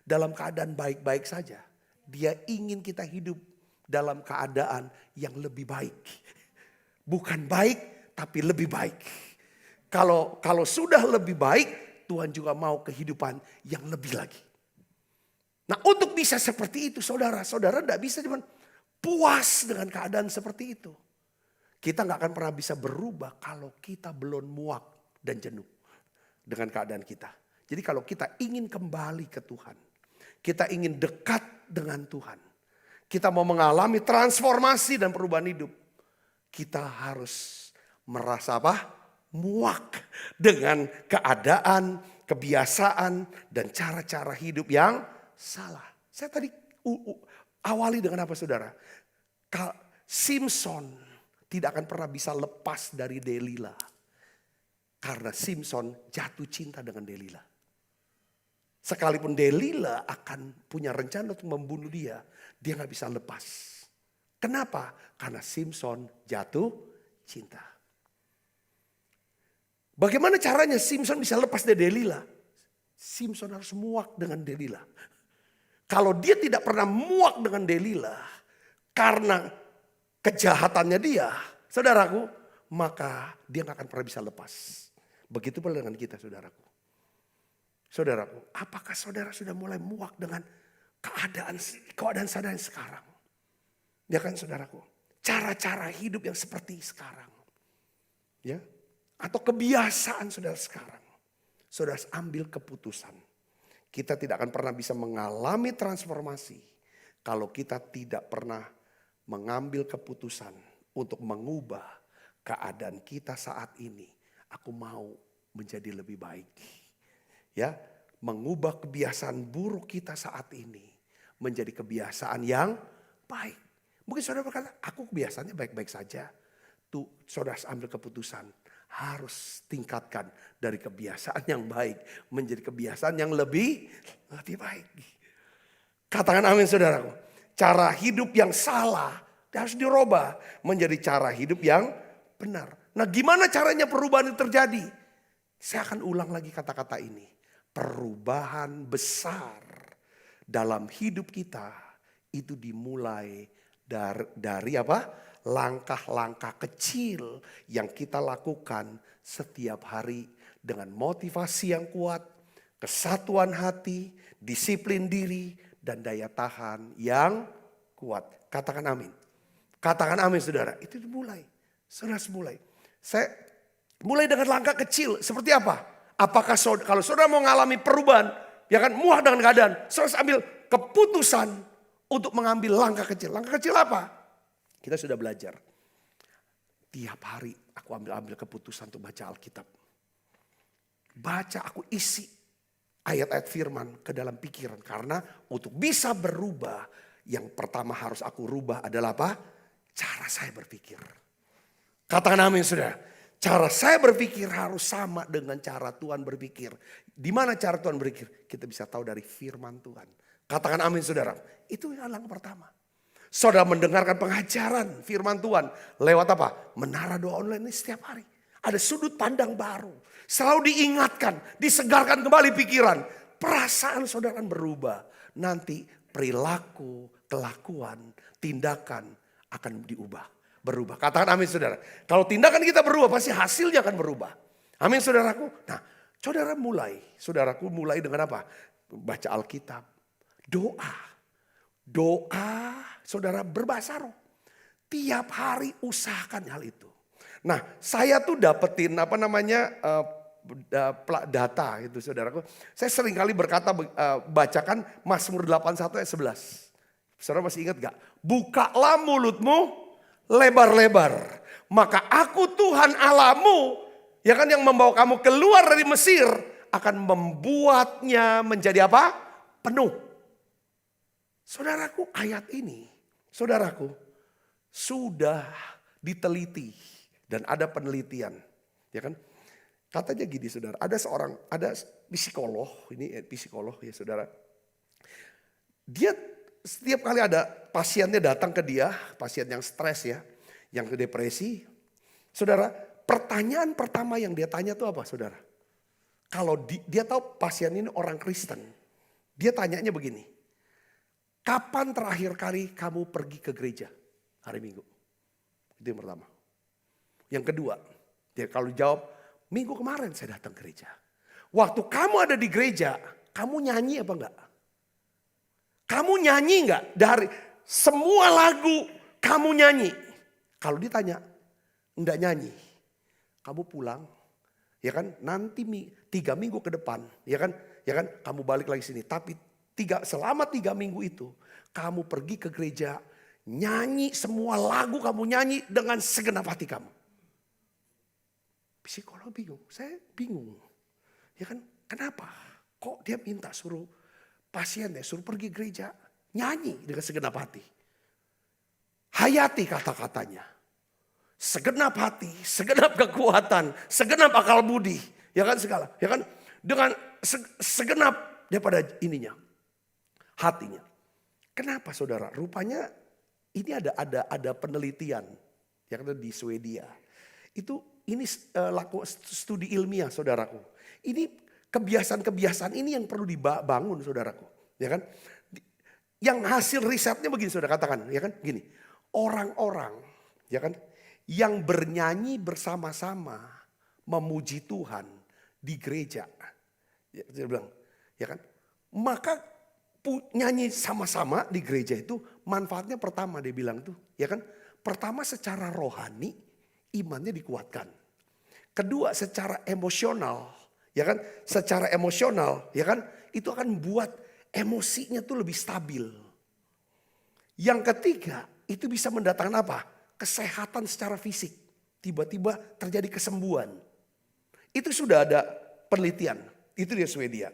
S3: dalam keadaan baik-baik saja. Dia ingin kita hidup dalam keadaan yang lebih baik. Bukan baik, tapi lebih baik. Kalau sudah lebih baik, Tuhan juga mau kehidupan yang lebih lagi. Nah untuk bisa seperti itu saudara tidak bisa cuma puas dengan keadaan seperti itu. Kita gak akan pernah bisa berubah kalau kita belum muak dan jenuh dengan keadaan kita. Jadi kalau kita ingin kembali ke Tuhan, kita ingin dekat dengan Tuhan, kita mau mengalami transformasi dan perubahan hidup, kita harus merasa apa? Muak dengan keadaan, kebiasaan, dan cara-cara hidup yang salah. Saya tadi awali dengan apa saudara? Simpson tidak akan pernah bisa lepas dari Delila. Karena Simpson jatuh cinta dengan Delila. Sekalipun Delila akan punya rencana untuk membunuh dia gak bisa lepas. Kenapa? Karena Simpson jatuh cinta. Bagaimana caranya Simpson bisa lepas dari Delila? Simpson harus muak dengan Delila. Kalau dia tidak pernah muak dengan Delila karena kejahatannya dia, saudaraku, maka dia gak akan pernah bisa lepas. Begitu pula dengan kita saudaraku. Saudaraku, apakah saudara sudah mulai muak dengan keadaan saudara sekarang? Ya kan saudaraku, cara-cara hidup yang seperti sekarang. Ya. Atau kebiasaan saudara sekarang. Saudara ambil keputusan. Kita tidak akan pernah bisa mengalami transformasi. Kalau kita tidak pernah mengambil keputusan untuk mengubah keadaan kita saat ini. Aku mau menjadi lebih baik. Ya, mengubah kebiasaan buruk kita saat ini. Menjadi kebiasaan yang baik. Mungkin saudara berkata, aku kebiasaannya baik-baik saja. Tuh saudara ambil keputusan. Harus tingkatkan dari kebiasaan yang baik menjadi kebiasaan yang lebih baik. Katakan amin saudaraku. cara hidup yang salah harus dirubah menjadi cara hidup yang benar. Nah, gimana caranya perubahan itu terjadi? Saya akan ulang lagi kata-kata ini. Perubahan besar dalam hidup kita itu dimulai dari apa? Langkah-langkah kecil yang kita lakukan setiap hari dengan motivasi yang kuat, kesatuan hati, disiplin diri, dan daya tahan yang kuat. Katakan amin. Katakan amin saudara. Itu dimulai. Saudara mulai. Saya mulai dengan langkah kecil. Seperti apa? Apakah kalau saudara mau mengalami perubahan, ya kan muah dengan keadaan, saudara ambil keputusan untuk mengambil langkah kecil. Langkah kecil apa? Kita sudah belajar. Tiap hari aku ambil keputusan untuk baca Alkitab. Baca, aku isi ayat-ayat firman ke dalam pikiran. Karena untuk bisa berubah, yang pertama harus aku rubah adalah apa? Cara saya berpikir. Katakan amin saudara. Cara saya berpikir harus sama dengan cara Tuhan berpikir. Di mana cara Tuhan berpikir? Kita bisa tahu dari firman Tuhan. Katakan amin saudara. Itu yang langkah pertama. Saudara mendengarkan pengajaran firman Tuhan. Lewat apa? Menara Doa Online ini setiap hari. Ada sudut pandang baru. Selalu diingatkan, disegarkan kembali pikiran. Perasaan saudara akan berubah. Nanti perilaku, kelakuan, tindakan akan berubah. Katakan amin saudara. Kalau tindakan kita berubah pasti hasilnya akan berubah. Amin saudaraku. Nah, saudaraku mulai dengan apa? Baca Alkitab. Doa, saudara berbahasa roh. Tiap hari usahakan hal itu. Nah, saya tuh dapetin data gitu saudaraku. Saya sering kali berkata bacakan Mazmur 81 ayat 11. Saudara masih ingat gak? Bukalah mulutmu lebar-lebar. Maka aku Tuhan Allahmu, ya kan, yang membawa kamu keluar dari Mesir, akan membuatnya menjadi apa? Penuh. Saudaraku, ayat ini, saudaraku, sudah diteliti dan ada penelitian, ya kan? Katanya gini, saudara, ada psikolog, ini psikolog ya saudara. Dia setiap kali ada pasiennya datang ke dia, pasien yang stres ya, yang depresi, saudara, pertanyaan pertama yang dia tanya itu apa, saudara? Kalau dia tahu pasien ini orang Kristen, dia tanyanya begini. Kapan terakhir kali kamu pergi ke gereja? Hari Minggu. Itu yang pertama. Yang kedua, dia kalau jawab, minggu kemarin saya datang ke gereja. Waktu kamu ada di gereja, kamu nyanyi apa enggak? Kamu nyanyi enggak? Dari semua lagu kamu nyanyi. Kalau ditanya, enggak nyanyi. Kamu pulang, ya kan? Nanti 3 minggu ke depan, ya kan? Kamu balik lagi sini. Tapi selama 3 minggu itu kamu pergi ke gereja, nyanyi semua lagu kamu nyanyi dengan segenap hati kamu. Psikolog bingung, saya bingung. Ya kan, kenapa? Kok dia minta suruh pasiennya suruh pergi gereja, nyanyi dengan segenap hati. Hayati kata-katanya. Segenap hati, segenap kekuatan, segenap akal budi, ya kan segala, ya kan, dengan segenap daripada ininya. Hatinya. Kenapa saudara? Rupanya ini ada penelitian yang ada di Swedia. Ini studi ilmiah saudaraku. Ini kebiasaan-kebiasaan ini yang perlu dibangun saudaraku, ya kan? Yang hasil risetnya begini saudara, katakan, ya kan? Gini. Orang-orang, ya kan, yang bernyanyi bersama-sama memuji Tuhan di gereja. Ya, saya bilang, ya kan? Maka nyanyi sama-sama di gereja itu manfaatnya pertama dia bilang tuh, ya kan? Pertama secara rohani imannya dikuatkan. Kedua secara emosional, ya kan? Secara emosional, ya kan? Itu akan buat emosinya tuh lebih stabil. Yang ketiga, itu bisa mendatangkan apa? Kesehatan secara fisik. Tiba-tiba terjadi kesembuhan. Itu sudah ada penelitian, itu di Swedia.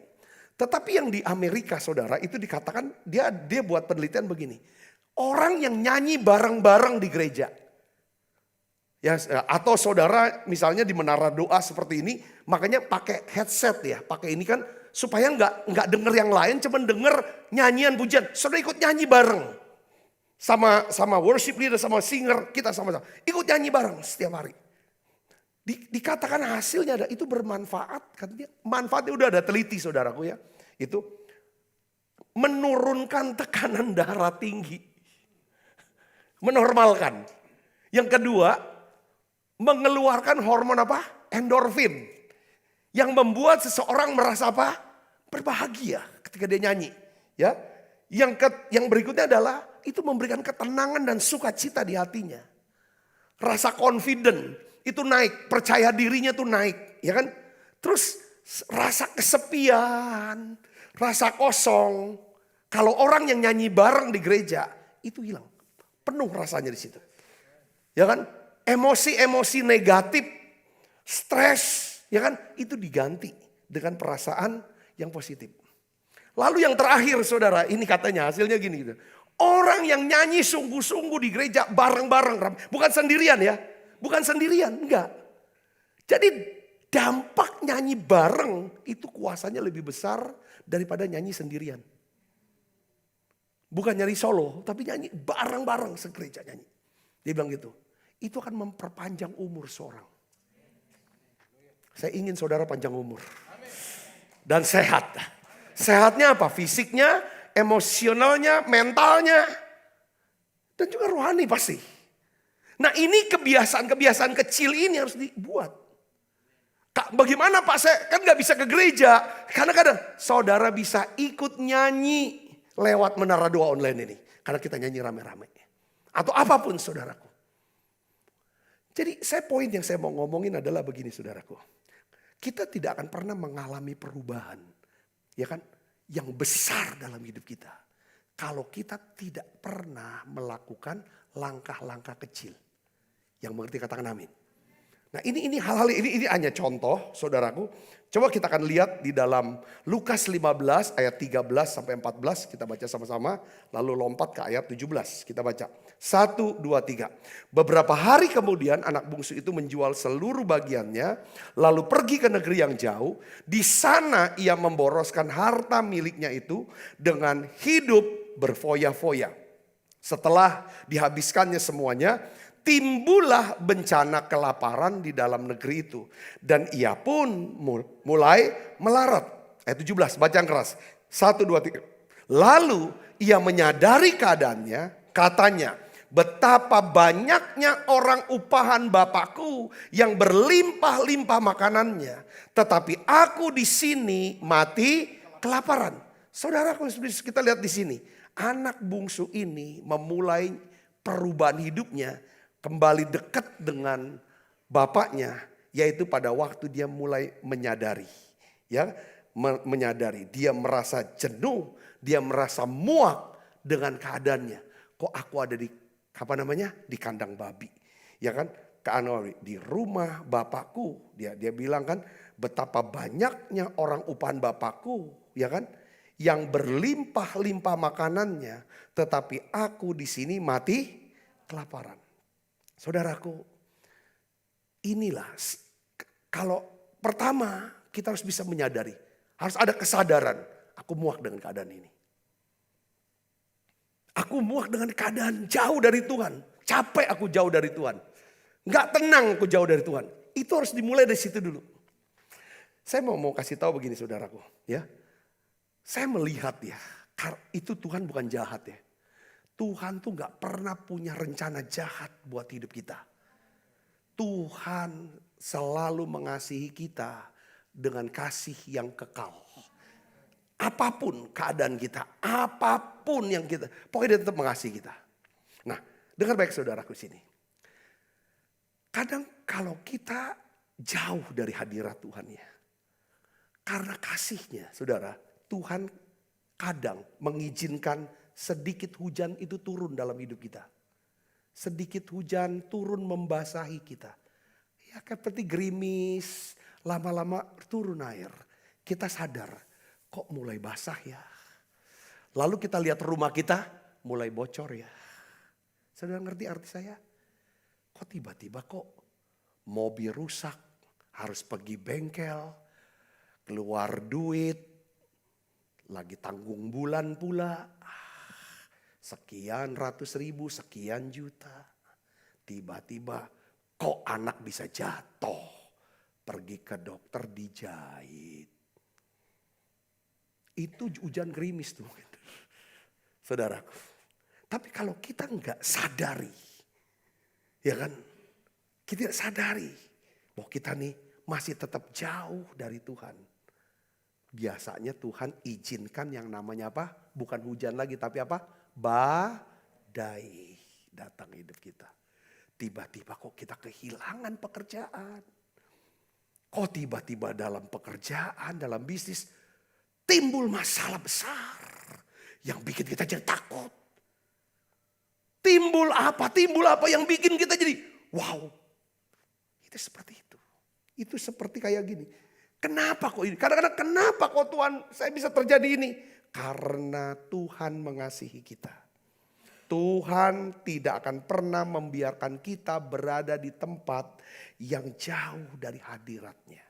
S3: Tetapi yang di Amerika saudara itu dikatakan dia buat penelitian begini. Orang yang nyanyi bareng-bareng di gereja. Ya, atau saudara misalnya di menara doa seperti ini, makanya pakai headset ya, pakai ini kan supaya nggak denger yang lain, cuman denger nyanyian pujian. Saudara ikut nyanyi bareng. Sama worship leader, sama singer, kita sama-sama. Ikut nyanyi bareng setiap hari. Dikatakan hasilnya ada, itu bermanfaat. Katanya, manfaatnya udah ada teliti saudaraku ya. Itu menurunkan tekanan darah tinggi. Menormalkan. Yang kedua, mengeluarkan hormon apa? Endorfin. Yang membuat seseorang merasa apa? Berbahagia ketika dia nyanyi. Ya. Yang berikutnya adalah itu memberikan ketenangan dan sukacita di hatinya. Rasa confident itu naik, percaya dirinya tuh naik, ya kan? Terus rasa kesepian, rasa kosong. Kalau orang yang nyanyi bareng di gereja itu hilang. Penuh rasanya di situ. Ya kan? Emosi-emosi negatif, stres, ya kan? Itu diganti dengan perasaan yang positif. Lalu yang terakhir saudara, ini katanya hasilnya gini gitu. Orang yang nyanyi sungguh-sungguh di gereja bareng-bareng, bukan sendirian ya. Bukan sendirian, enggak. Jadi dampak nyanyi bareng itu kuasanya lebih besar daripada nyanyi sendirian. Bukan nyanyi solo, tapi nyanyi bareng-bareng segereja nyanyi. Dia bilang gitu. Itu akan memperpanjang umur seorang. Saya ingin saudara panjang umur. Dan sehat. Sehatnya apa? Fisiknya, emosionalnya, mentalnya. Dan juga rohani pasti. Nah ini kebiasaan-kebiasaan kecil ini harus dibuat. Bagaimana Pak, saya kan gak bisa ke gereja. Karena kadang saudara bisa ikut nyanyi lewat menara doa online ini. Karena kita nyanyi rame-rame. Atau apapun saudaraku. Jadi poin yang saya mau ngomongin adalah begini saudaraku. Kita tidak akan pernah mengalami perubahan. Ya kan? Yang besar dalam hidup kita. Kalau kita tidak pernah melakukan langkah-langkah kecil. Yang mengerti katakan amin. Nah ini hal-hal ini hanya contoh saudaraku. Coba kita akan lihat di dalam Lukas 15 ayat 13 sampai 14. Kita baca sama-sama. Lalu lompat ke ayat 17. Kita baca. 1, 2, 3. Beberapa hari kemudian anak bungsu itu menjual seluruh bagiannya. Lalu pergi ke negeri yang jauh. Di sana ia memboroskan harta miliknya itu dengan hidup berfoya-foya. Setelah dihabiskannya semuanya, timbullah bencana kelaparan di dalam negeri itu. Dan ia pun mulai melarat. Ayat 17, baca yang keras. 1, 2, 3. Lalu ia menyadari keadaannya, katanya, betapa banyaknya orang upahan Bapakku yang berlimpah-limpah makanannya. Tetapi aku di sini mati kelaparan. Saudaraku, kita lihat di sini. Anak bungsu ini memulai perubahan hidupnya. Kembali dekat dengan bapaknya, yaitu pada waktu dia mulai menyadari, ya, menyadari dia merasa jenuh, dia merasa muak dengan keadaannya. Kok aku ada di di kandang babi, ya kan? Di rumah bapakku, dia bilang kan, betapa banyaknya orang upahan bapakku, ya kan? Yang berlimpah-limpah makanannya, tetapi aku di sini mati kelaparan. Saudaraku, inilah kalau pertama kita harus bisa menyadari, harus ada kesadaran, aku muak dengan keadaan ini. Aku muak dengan keadaan jauh dari Tuhan, capek aku jauh dari Tuhan. Gak tenang aku jauh dari Tuhan. Itu harus dimulai dari situ dulu. Saya mau kasih tahu begini saudaraku, ya. Saya melihat ya, itu Tuhan bukan jahat ya. Tuhan tuh gak pernah punya rencana jahat buat hidup kita. Tuhan selalu mengasihi kita dengan kasih yang kekal. Apapun keadaan kita, apapun yang kita, pokoknya dia tetap mengasihi kita. Nah, dengar baik saudaraku sini. Kadang kalau kita jauh dari hadirat Tuhan ya, karena kasihnya saudara, Tuhan kadang mengizinkan sedikit hujan itu turun dalam hidup kita. Sedikit hujan turun membasahi kita. Ya seperti gerimis, lama-lama turun air. Kita sadar, kok mulai basah ya. Lalu kita lihat rumah kita mulai bocor ya. Saudara ngerti arti saya? Kok tiba-tiba kok mobil rusak, harus pergi bengkel, keluar duit, lagi tanggung bulan pula. sekian ratus ribu, sekian juta. Tiba-tiba kok anak bisa jatuh. Pergi ke dokter dijahit. Itu hujan gerimis tuh. Saudaraku. Tapi kalau kita nggak sadari. Ya kan. Kita tidak sadari. Bahwa kita nih masih tetap jauh dari Tuhan. Biasanya Tuhan izinkan yang namanya apa? Bukan hujan lagi tapi apa? Badai datang hidup kita. Tiba-tiba kok kita kehilangan pekerjaan. Kok tiba-tiba dalam pekerjaan, dalam bisnis timbul masalah besar. Yang bikin kita jadi takut. Timbul apa yang bikin kita jadi wow. Itu seperti itu. Itu seperti kayak gini. Kenapa kok ini? Kadang-kadang kenapa kok Tuhan saya bisa terjadi ini? Karena Tuhan mengasihi kita. Tuhan tidak akan pernah membiarkan kita berada di tempat yang jauh dari hadiratnya.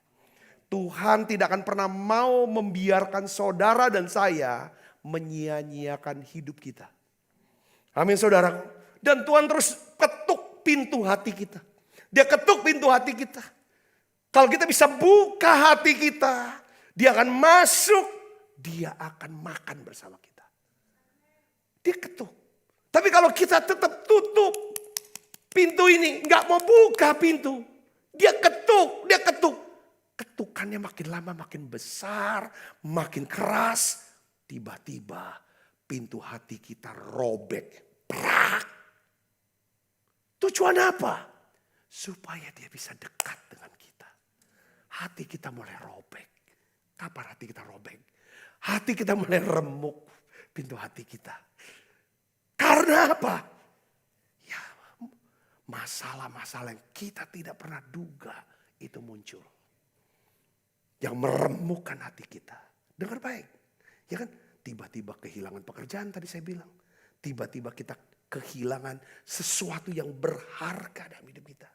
S3: Tuhan tidak akan pernah mau membiarkan saudara dan saya menyia-nyiakan hidup kita. Amin saudara. Dan Tuhan terus ketuk pintu hati kita. Dia ketuk pintu hati kita. Kalau kita bisa buka hati kita, dia akan masuk, dia akan makan bersama kita. Dia ketuk. Tapi kalau kita tetap tutup pintu ini, nggak mau buka pintu, dia ketuk. Ketukannya makin lama makin besar, makin keras. Tiba-tiba pintu hati kita robek. Prak. Tujuan apa? Supaya dia bisa dekat dengan kita. Hati kita mulai robek. Kapan hati kita robek? Hati kita mulai remuk. Pintu hati kita. Karena apa? Ya, masalah-masalah yang kita tidak pernah duga itu muncul. Yang meremukkan hati kita. Dengar baik. Ya kan? Tiba-tiba kehilangan pekerjaan tadi saya bilang. Tiba-tiba kita kehilangan sesuatu yang berharga dalam hidup kita.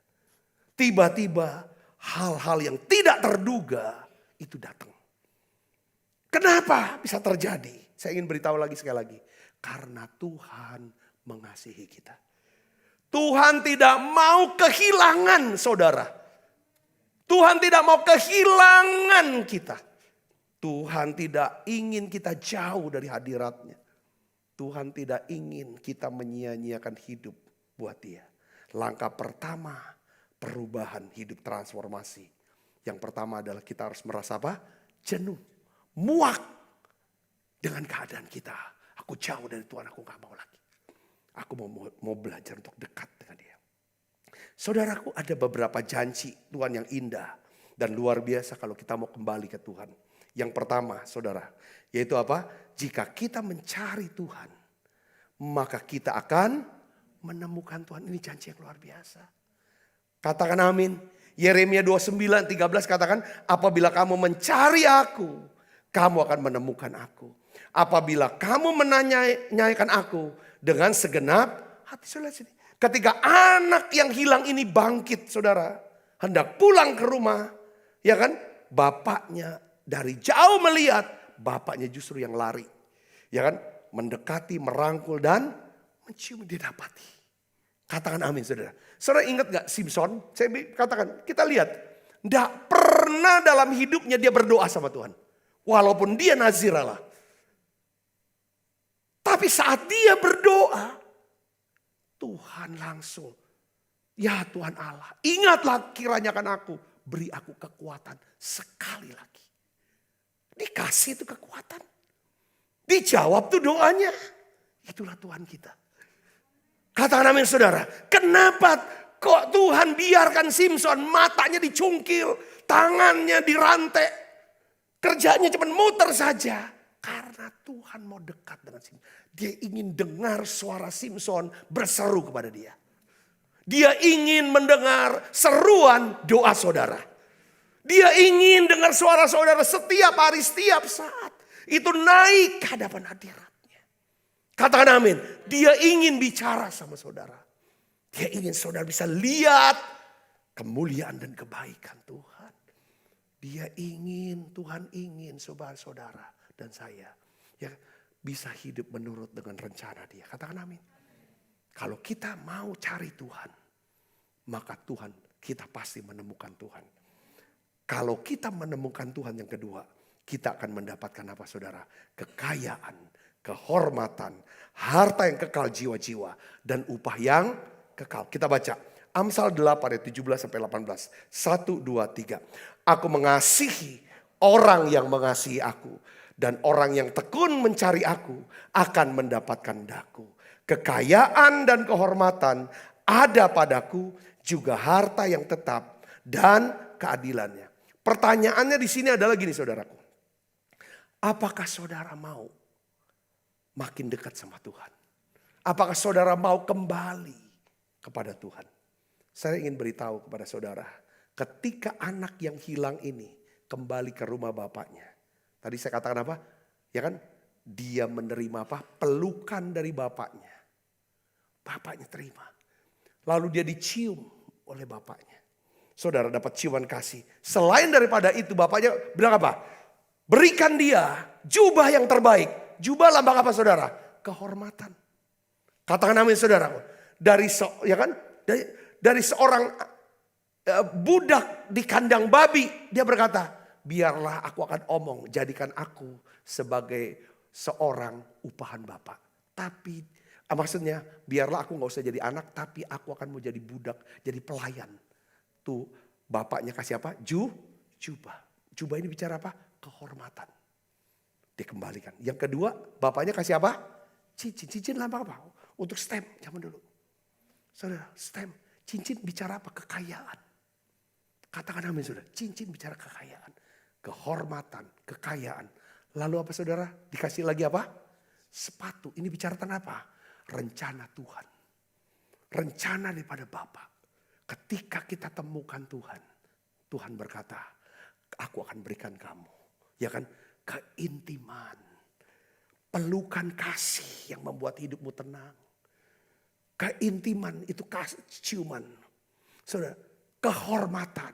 S3: Tiba-tiba hal-hal yang tidak terduga itu datang. Kenapa bisa terjadi? Saya ingin beritahu lagi sekali lagi. Karena Tuhan mengasihi kita. Tuhan tidak mau kehilangan saudara. Tuhan tidak mau kehilangan kita. Tuhan tidak ingin kita jauh dari hadiratnya. Tuhan tidak ingin kita menyia-nyiakan hidup buat dia. Langkah pertama perubahan hidup transformasi. Yang pertama adalah kita harus merasa apa? Jenuh, muak dengan keadaan kita. Aku jauh dari Tuhan, aku gak mau lagi. Aku mau belajar untuk dekat dengan dia. Saudaraku, ada beberapa janji Tuhan yang indah dan luar biasa kalau kita mau kembali ke Tuhan. Yang pertama saudara, yaitu apa? Jika kita mencari Tuhan, maka kita akan menemukan Tuhan. Ini janji yang luar biasa. Katakan amin. Yeremia 29:13 katakan, apabila kamu mencari aku, kamu akan menemukan aku. Apabila kamu menanyakan aku dengan segenap hati. Saudara sini. Ketika anak yang hilang ini bangkit saudara. Hendak pulang ke rumah. Ya kan? Bapaknya dari jauh melihat. Bapaknya justru yang lari. Ya kan? Mendekati, merangkul dan mencium, dia dapati. Katakan amin saudara. Saudara ingat gak Simpson? Saya katakan, kita lihat. Tidak pernah dalam hidupnya dia berdoa sama Tuhan. Walaupun dia nazir Allah. Tapi saat dia berdoa, Tuhan langsung, ya Tuhan Allah, ingatlah kiranya kan aku, beri aku kekuatan sekali lagi. Dikasih itu kekuatan. Dijawab tuh doanya. Itulah Tuhan kita. Katakan amin saudara. Kenapa kok Tuhan biarkan Simpson matanya dicungkil, tangannya dirantai, kerjanya cuma muter saja. Karena Tuhan mau dekat dengan Simpson. Dia ingin dengar suara Simpson berseru kepada dia. Dia ingin mendengar seruan doa saudara. Dia ingin dengar suara saudara setiap hari, setiap saat. Itu naik ke hadapan hadiratnya. Katakan amin. Dia ingin bicara sama saudara. Dia ingin saudara bisa lihat kemuliaan dan kebaikan Tuhan. Dia ingin, Tuhan ingin saudara-saudara dan saya. Ya, bisa hidup menurut dengan rencana Dia. Katakan amin. Kalau kita mau cari Tuhan, maka kita pasti menemukan Tuhan. Kalau kita menemukan Tuhan yang kedua, kita akan mendapatkan apa saudara? Kekayaan, kehormatan, harta yang kekal jiwa-jiwa, dan upah yang kekal. Kita baca Amsal 8 ayat 17 sampai 18. 1, 2, 3. Aku mengasihi orang yang mengasihi aku, dan orang yang tekun mencari aku akan mendapatkan daku. Kekayaan dan kehormatan ada padaku, juga harta yang tetap dan keadilannya. Pertanyaannya di sini adalah gini saudaraku. Apakah saudara mau makin dekat sama Tuhan? Apakah saudara mau kembali kepada Tuhan? Saya ingin beritahu kepada saudara, ketika anak yang hilang ini kembali ke rumah bapaknya. Tadi saya katakan apa? Ya kan? Dia menerima apa? Pelukan dari bapaknya. Bapaknya terima. Lalu dia dicium oleh bapaknya. Saudara dapat ciuman kasih. Selain daripada itu bapaknya bilang apa? Berikan dia jubah yang terbaik. Jubah lambang apa saudara? Kehormatan. Katakan amin saudara. Dari seorang budak di kandang babi. Dia berkata, biarlah aku akan omong. Jadikan aku sebagai seorang upahan Bapak. Tapi maksudnya biarlah aku gak usah jadi anak. Tapi aku akan mau jadi budak. Jadi pelayan. Tuh bapaknya kasih apa? Jubah. Jubah ini bicara apa? Kehormatan. Dikembalikan. Yang kedua bapaknya kasih apa? Cincin. Cincin lambang apa? Untuk stem zaman dulu. Saudara stem. Cincin bicara apa? Kekayaan. Katakan amin saudara. Cincin bicara kekayaan. Kehormatan. Kekayaan. Lalu apa saudara? Dikasih lagi apa? Sepatu. Ini bicara tentang apa? Rencana Tuhan. Rencana daripada Bapa. Ketika kita temukan Tuhan. Tuhan berkata, aku akan berikan kamu. Ya kan? Keintiman. Pelukan kasih yang membuat hidupmu tenang. Keintiman itu kasih, ciuman. Saudara, kehormatan.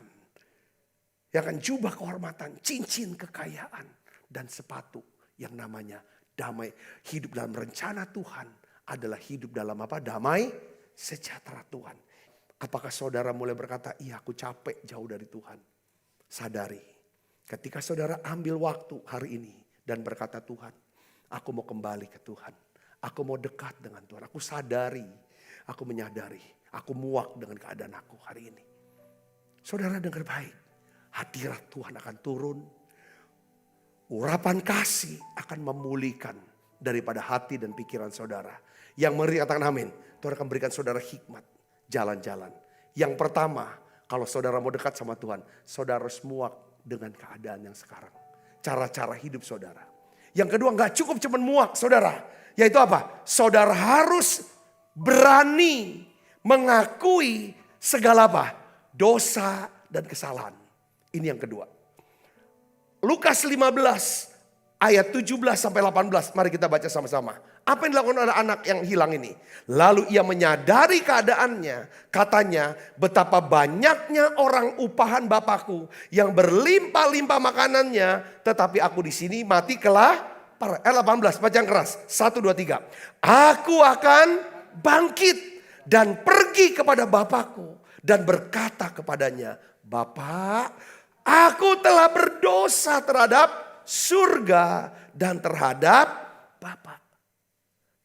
S3: Ya kan? Jubah kehormatan. Cincin kekayaan. Dan sepatu yang namanya damai. Hidup dalam rencana Tuhan adalah hidup dalam apa? Damai sejahtera Tuhan. Apakah saudara mulai berkata, iya aku capek jauh dari Tuhan. Sadari, ketika saudara ambil waktu hari ini dan berkata Tuhan, aku mau kembali ke Tuhan. Aku mau dekat dengan Tuhan. Aku sadari, aku menyadari, aku muak dengan keadaan aku hari ini. Saudara dengar baik, hadirat Tuhan akan turun. Urapan kasih akan memulihkan daripada hati dan pikiran saudara. Yang mengerti katakan amin. Tuhan akan berikan saudara hikmat. Jalan-jalan. Yang pertama, kalau saudara mau dekat sama Tuhan, saudara harus muak dengan keadaan yang sekarang. Cara-cara hidup saudara. Yang kedua, gak cukup cuma muak saudara. Yaitu apa? Saudara harus berani mengakui segala apa? Dosa dan kesalahan. Ini yang kedua. Lukas 15 ayat 17 sampai 18. Mari kita baca sama-sama. Apa yang dilakukan oleh anak yang hilang ini? Lalu ia menyadari keadaannya. Katanya, betapa banyaknya orang upahan Bapakku yang berlimpah-limpah makanannya, tetapi aku di sini mati kelaparan. 18, baca yang keras. 1, 2, 3. Aku akan bangkit dan pergi kepada Bapakku dan berkata kepadanya, Bapa, aku telah berdosa terhadap surga dan terhadap Bapa.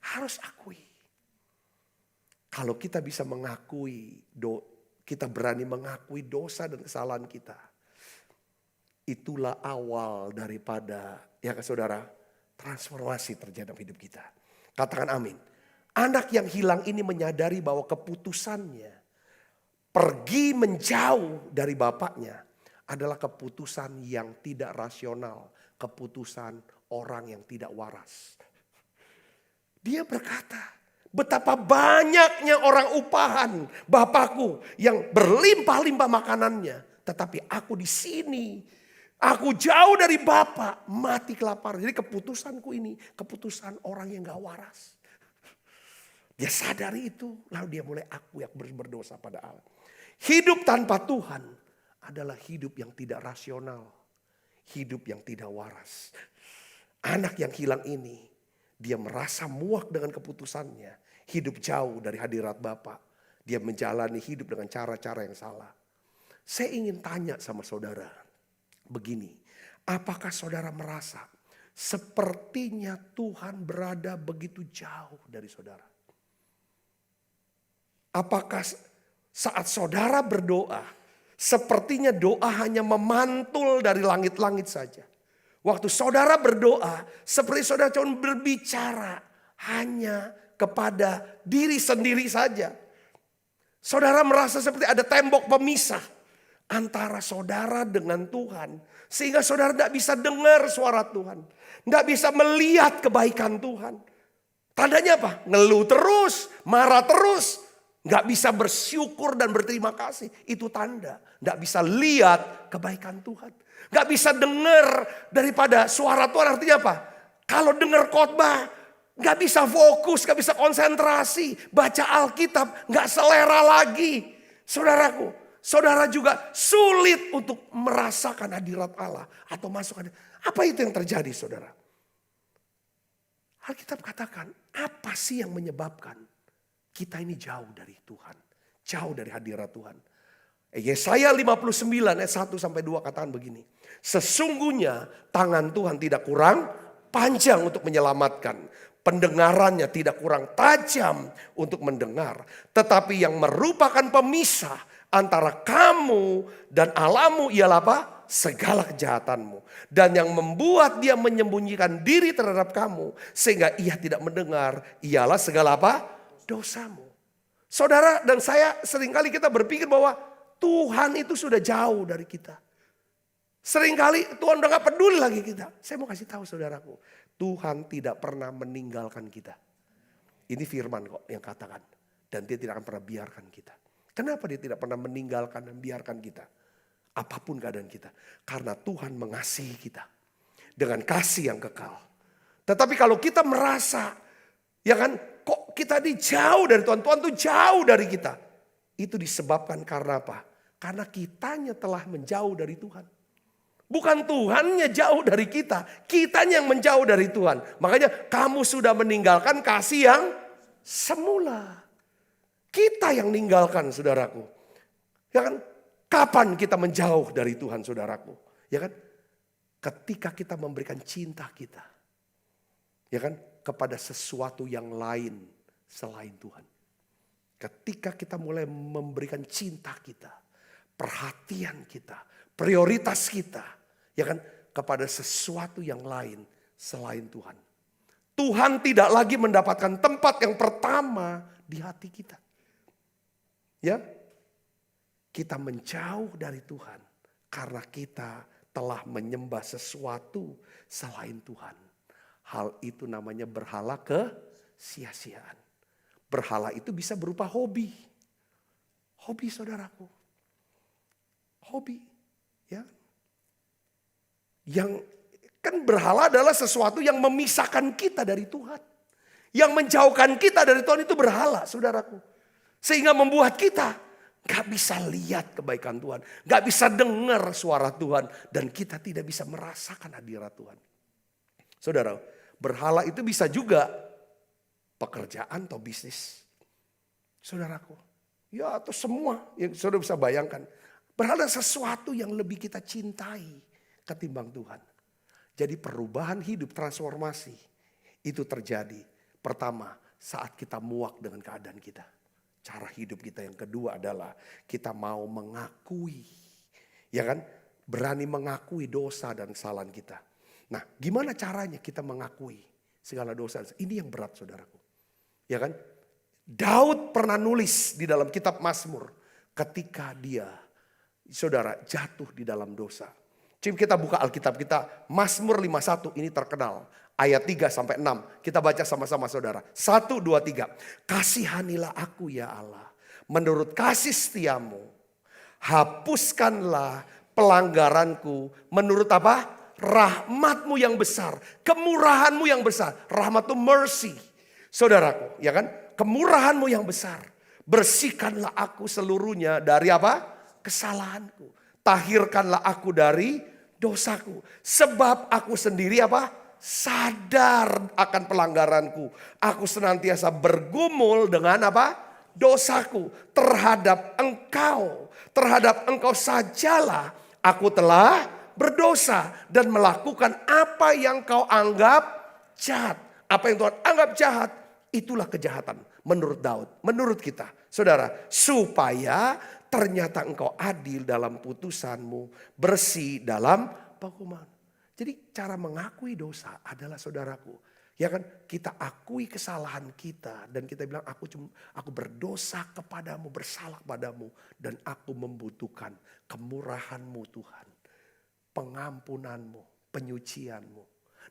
S3: Harus akui. Kalau kita bisa mengakui, kita berani mengakui dosa dan kesalahan kita. Itulah awal daripada, ya saudara, transformasi terjadi dalam hidup kita. Katakan amin. Anak yang hilang ini menyadari bahwa keputusannya pergi menjauh dari bapaknya adalah keputusan yang tidak rasional. Keputusan orang yang tidak waras. Dia berkata, betapa banyaknya orang upahan Bapakku yang berlimpah-limpah makanannya. Tetapi aku di sini, aku jauh dari Bapa, mati kelaparan. Jadi keputusanku ini, keputusan orang yang gak waras. Dia sadari itu, lalu dia mulai aku yang berdosa pada Allah. Hidup tanpa Tuhan adalah hidup yang tidak rasional. Hidup yang tidak waras. Anak yang hilang ini, Dia merasa muak dengan keputusannya. Hidup jauh dari hadirat Bapa. Dia menjalani hidup dengan cara-cara yang salah. Saya ingin tanya sama saudara. Begini, apakah saudara merasa sepertinya Tuhan berada begitu jauh dari saudara? Apakah saat saudara berdoa, sepertinya doa hanya memantul dari langit-langit saja? Waktu saudara berdoa, seperti saudara cuma berbicara hanya kepada diri sendiri saja. Saudara merasa seperti ada tembok pemisah antara saudara dengan Tuhan. Sehingga saudara tidak bisa dengar suara Tuhan. Tidak bisa melihat kebaikan Tuhan. Tandanya apa? Ngeluh terus, marah terus. Nggak bisa bersyukur dan berterima kasih. Itu tanda. Nggak bisa lihat kebaikan Tuhan. Nggak bisa dengar daripada suara Tuhan. Artinya apa? Kalau dengar khotbah, nggak bisa fokus, nggak bisa konsentrasi. Baca Alkitab, nggak selera lagi. Saudaraku, saudara juga sulit untuk merasakan hadirat Allah. Atau masuk hadirat. Apa itu yang terjadi saudara? Alkitab katakan, apa sih yang menyebabkan kita ini jauh dari Tuhan. Jauh dari hadirat Tuhan. Yesaya 59 ayat 1 sampai 2 katakan begini. Sesungguhnya tangan Tuhan tidak kurang panjang untuk menyelamatkan. Pendengarannya tidak kurang tajam untuk mendengar. Tetapi yang merupakan pemisah antara kamu dan Allahmu ialah apa? Segala kejahatanmu. Dan yang membuat dia menyembunyikan diri terhadap kamu. Sehingga ia tidak mendengar ialah segala apa? Dosamu. Saudara dan saya seringkali kita berpikir bahwa Tuhan itu sudah jauh dari kita. Seringkali Tuhan udah gak peduli lagi kita. Saya mau kasih tahu saudaraku. Tuhan tidak pernah meninggalkan kita. Ini firman kok yang katakan. Dan dia tidak akan pernah biarkan kita. Kenapa dia tidak pernah meninggalkan dan biarkan kita? Apapun keadaan kita. Karena Tuhan mengasihi kita. Dengan kasih yang kekal. Tetapi kalau kita merasa, ya kan, kok kita ini jauh dari Tuhan. Tuhan tuh jauh dari kita. Itu disebabkan karena apa? Karena kitanya telah menjauh dari Tuhan. Bukan Tuhannya jauh dari kita. Kitanya yang menjauh dari Tuhan. Makanya kamu sudah meninggalkan kasih yang semula. Kita yang meninggalkan saudaraku. Ya kan? Kapan kita menjauh dari Tuhan saudaraku? Ya kan? Ketika kita memberikan cinta kita. Ya kan? Kepada sesuatu yang lain selain Tuhan. Ketika kita mulai memberikan cinta kita, perhatian kita, prioritas kita, ya kan, kepada sesuatu yang lain selain Tuhan. Tuhan tidak lagi mendapatkan tempat yang pertama di hati kita. Ya, kita menjauh dari Tuhan karena kita telah menyembah sesuatu selain Tuhan. Hal itu namanya berhala kesia-siaan. Berhala itu bisa berupa hobi. Hobi saudaraku. Hobi. Ya. Yang kan berhala adalah sesuatu yang memisahkan kita dari Tuhan. Yang menjauhkan kita dari Tuhan itu berhala saudaraku. Sehingga membuat kita gak bisa lihat kebaikan Tuhan. Gak bisa dengar suara Tuhan. Dan kita tidak bisa merasakan hadirat Tuhan. Saudara, berhala itu bisa juga pekerjaan atau bisnis. Saudaraku. Ya atau semua yang saudara bisa bayangkan. Berhala sesuatu yang lebih kita cintai ketimbang Tuhan. Jadi perubahan hidup, transformasi itu terjadi. Pertama saat kita muak dengan keadaan kita. Cara hidup kita yang kedua adalah kita mau mengakui. Ya kan? Berani mengakui dosa dan kesalahan kita. Nah, gimana caranya kita mengakui segala dosa? Ini yang berat saudaraku. Ya kan? Daud pernah nulis di dalam kitab Mazmur ketika dia, saudara, jatuh di dalam dosa. Coba kita buka Alkitab kita, Mazmur 51 ini terkenal. Ayat 3 sampai 6. Kita baca sama-sama saudara. 1, 2, 3. Kasihanilah aku ya Allah. Menurut kasih setiamu. Hapuskanlah pelanggaranku. Menurut apa? Rahmatmu yang besar. Kemurahanmu yang besar. Rahmat itu mercy. Saudaraku, ya kan? Kemurahanmu yang besar. Bersihkanlah aku seluruhnya dari apa? Kesalahanku. Tahirkanlah aku dari dosaku. Sebab aku sendiri apa? Sadar akan pelanggaranku. Aku senantiasa bergumul dengan apa? Dosaku terhadap engkau. Terhadap engkau sajalah aku telah berdosa dan melakukan apa yang kau anggap jahat. Apa yang Tuhan anggap jahat, itulah kejahatan menurut Daud, menurut kita. Saudara, supaya ternyata engkau adil dalam putusanmu, bersih dalam penghukuman. Jadi cara mengakui dosa adalah, saudaraku, ya kan, kita akui kesalahan kita dan kita bilang aku berdosa kepadamu, bersalah padamu, dan aku membutuhkan kemurahan-Mu Tuhan, pengampunanmu, penyucianmu.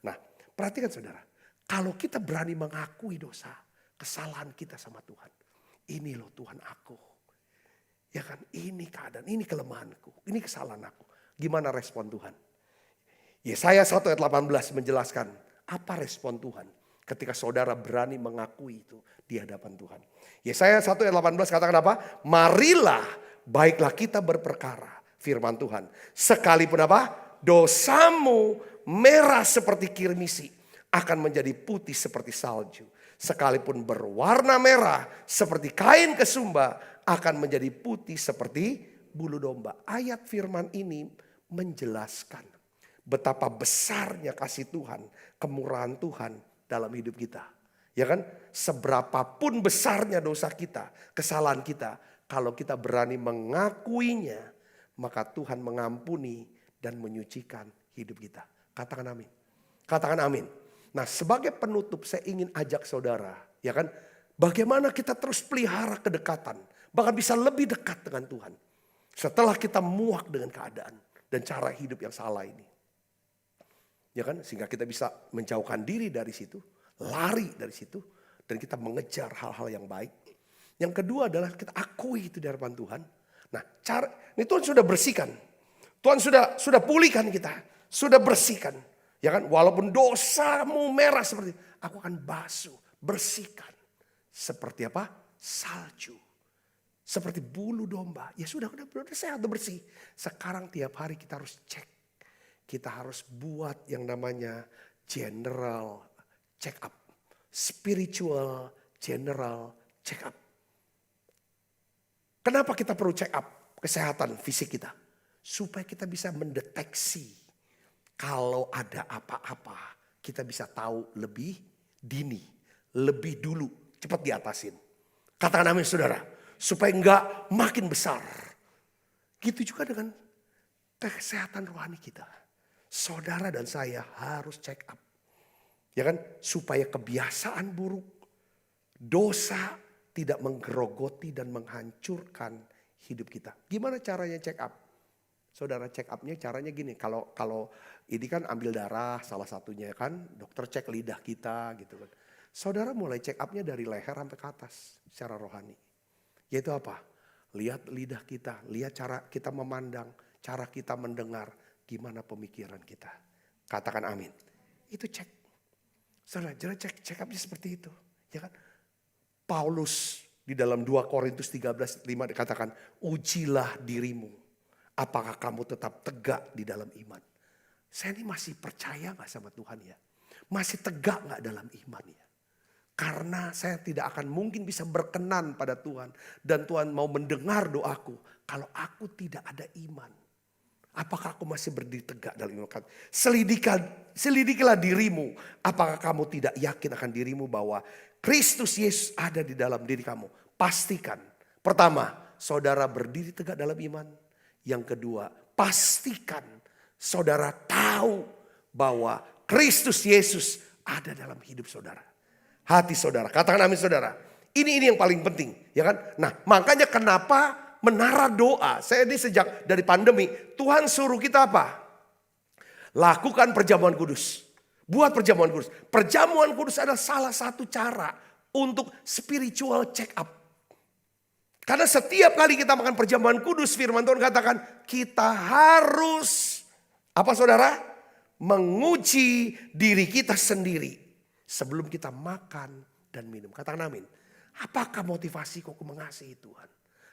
S3: Nah, perhatikan saudara, kalau kita berani mengakui dosa, kesalahan kita sama Tuhan. Ini loh Tuhan aku. Ya kan, ini keadaan, ini kelemahanku, ini kesalahan aku. Gimana respon Tuhan? Yesaya 1 ayat 18 menjelaskan apa respon Tuhan ketika saudara berani mengakui itu di hadapan Tuhan. Yesaya 1 ayat 18 katakan apa? Marilah baiklah kita berperkara, firman Tuhan. Sekalipun apa? Dosamu merah seperti kirmisi akan menjadi putih seperti salju. Sekalipun berwarna merah seperti kain kesumba akan menjadi putih seperti bulu domba. Ayat firman ini menjelaskan betapa besarnya kasih Tuhan, kemurahan Tuhan dalam hidup kita. Ya kan? Seberapapun besarnya dosa kita, kesalahan kita, kalau kita berani mengakuinya, maka Tuhan mengampuni dan menyucikan hidup kita. Katakan amin. Katakan amin. Nah, sebagai penutup saya ingin ajak saudara, ya kan, bagaimana kita terus pelihara kedekatan, bahkan bisa lebih dekat dengan Tuhan. Setelah kita muak dengan keadaan dan cara hidup yang salah ini. Ya kan, sehingga kita bisa menjauhkan diri dari situ, lari dari situ, dan kita mengejar hal-hal yang baik. Yang kedua adalah kita akui itu di hadapan Tuhan. Nah, ini Tuhan sudah bersihkan. Tuhan sudah pulihkan kita, sudah bersihkan. Ya kan, walaupun dosamu merah seperti, aku akan basuh, bersihkan. Seperti apa? Salju. Seperti bulu domba. Ya sudah sehat, udah bersih. Sekarang tiap hari kita harus cek. Kita harus buat yang namanya general check up. Spiritual general check up. Kenapa kita perlu check up kesehatan fisik kita? Supaya kita bisa mendeteksi. Kalau ada apa-apa, kita bisa tahu lebih dini, lebih dulu, cepat diatasin. Katakan amin saudara, supaya enggak makin besar. Gitu juga dengan kesehatan rohani kita. Saudara dan saya harus check up. Ya kan, supaya kebiasaan buruk, dosa tidak menggerogoti dan menghancurkan hidup kita. Gimana caranya check up? Saudara, check upnya caranya gini, kalau ini kan ambil darah salah satunya kan, dokter cek lidah kita gitu kan. Saudara mulai check upnya dari leher sampai ke atas secara rohani. Yaitu apa? Lihat lidah kita, lihat cara kita memandang, cara kita mendengar, gimana pemikiran kita. Katakan amin. Itu cek. Saudara, check upnya seperti itu. Ya kan? Paulus di dalam 2 Korintus 13:5 dikatakan, ujilah dirimu. Apakah kamu tetap tegak di dalam iman? Saya ini masih percaya gak sama Tuhan ya? Masih tegak gak dalam iman ya? Karena saya tidak akan mungkin bisa berkenan pada Tuhan. Dan Tuhan mau mendengar doaku. Kalau aku tidak ada iman. Apakah aku masih berdiri tegak dalam iman? Selidikilah dirimu. Apakah kamu tidak yakin akan dirimu bahwa Kristus Yesus ada di dalam diri kamu? Pastikan. Pertama, saudara berdiri tegak dalam iman. Yang kedua, pastikan saudara tahu bahwa Kristus Yesus ada dalam hidup saudara. Hati saudara, katakan amin saudara. Ini yang paling penting, ya kan? Nah, makanya kenapa menara doa? Saya ini sejak dari pandemi, Tuhan suruh kita apa? Lakukan perjamuan kudus. Buat perjamuan kudus. Perjamuan kudus adalah salah satu cara untuk spiritual check up. Karena setiap kali kita makan perjamuan kudus, firman Tuhan katakan kita harus, apa saudara? Menguji diri kita sendiri sebelum kita makan dan minum. Katakan amin. Apakah motivasiku aku mengasihi Tuhan?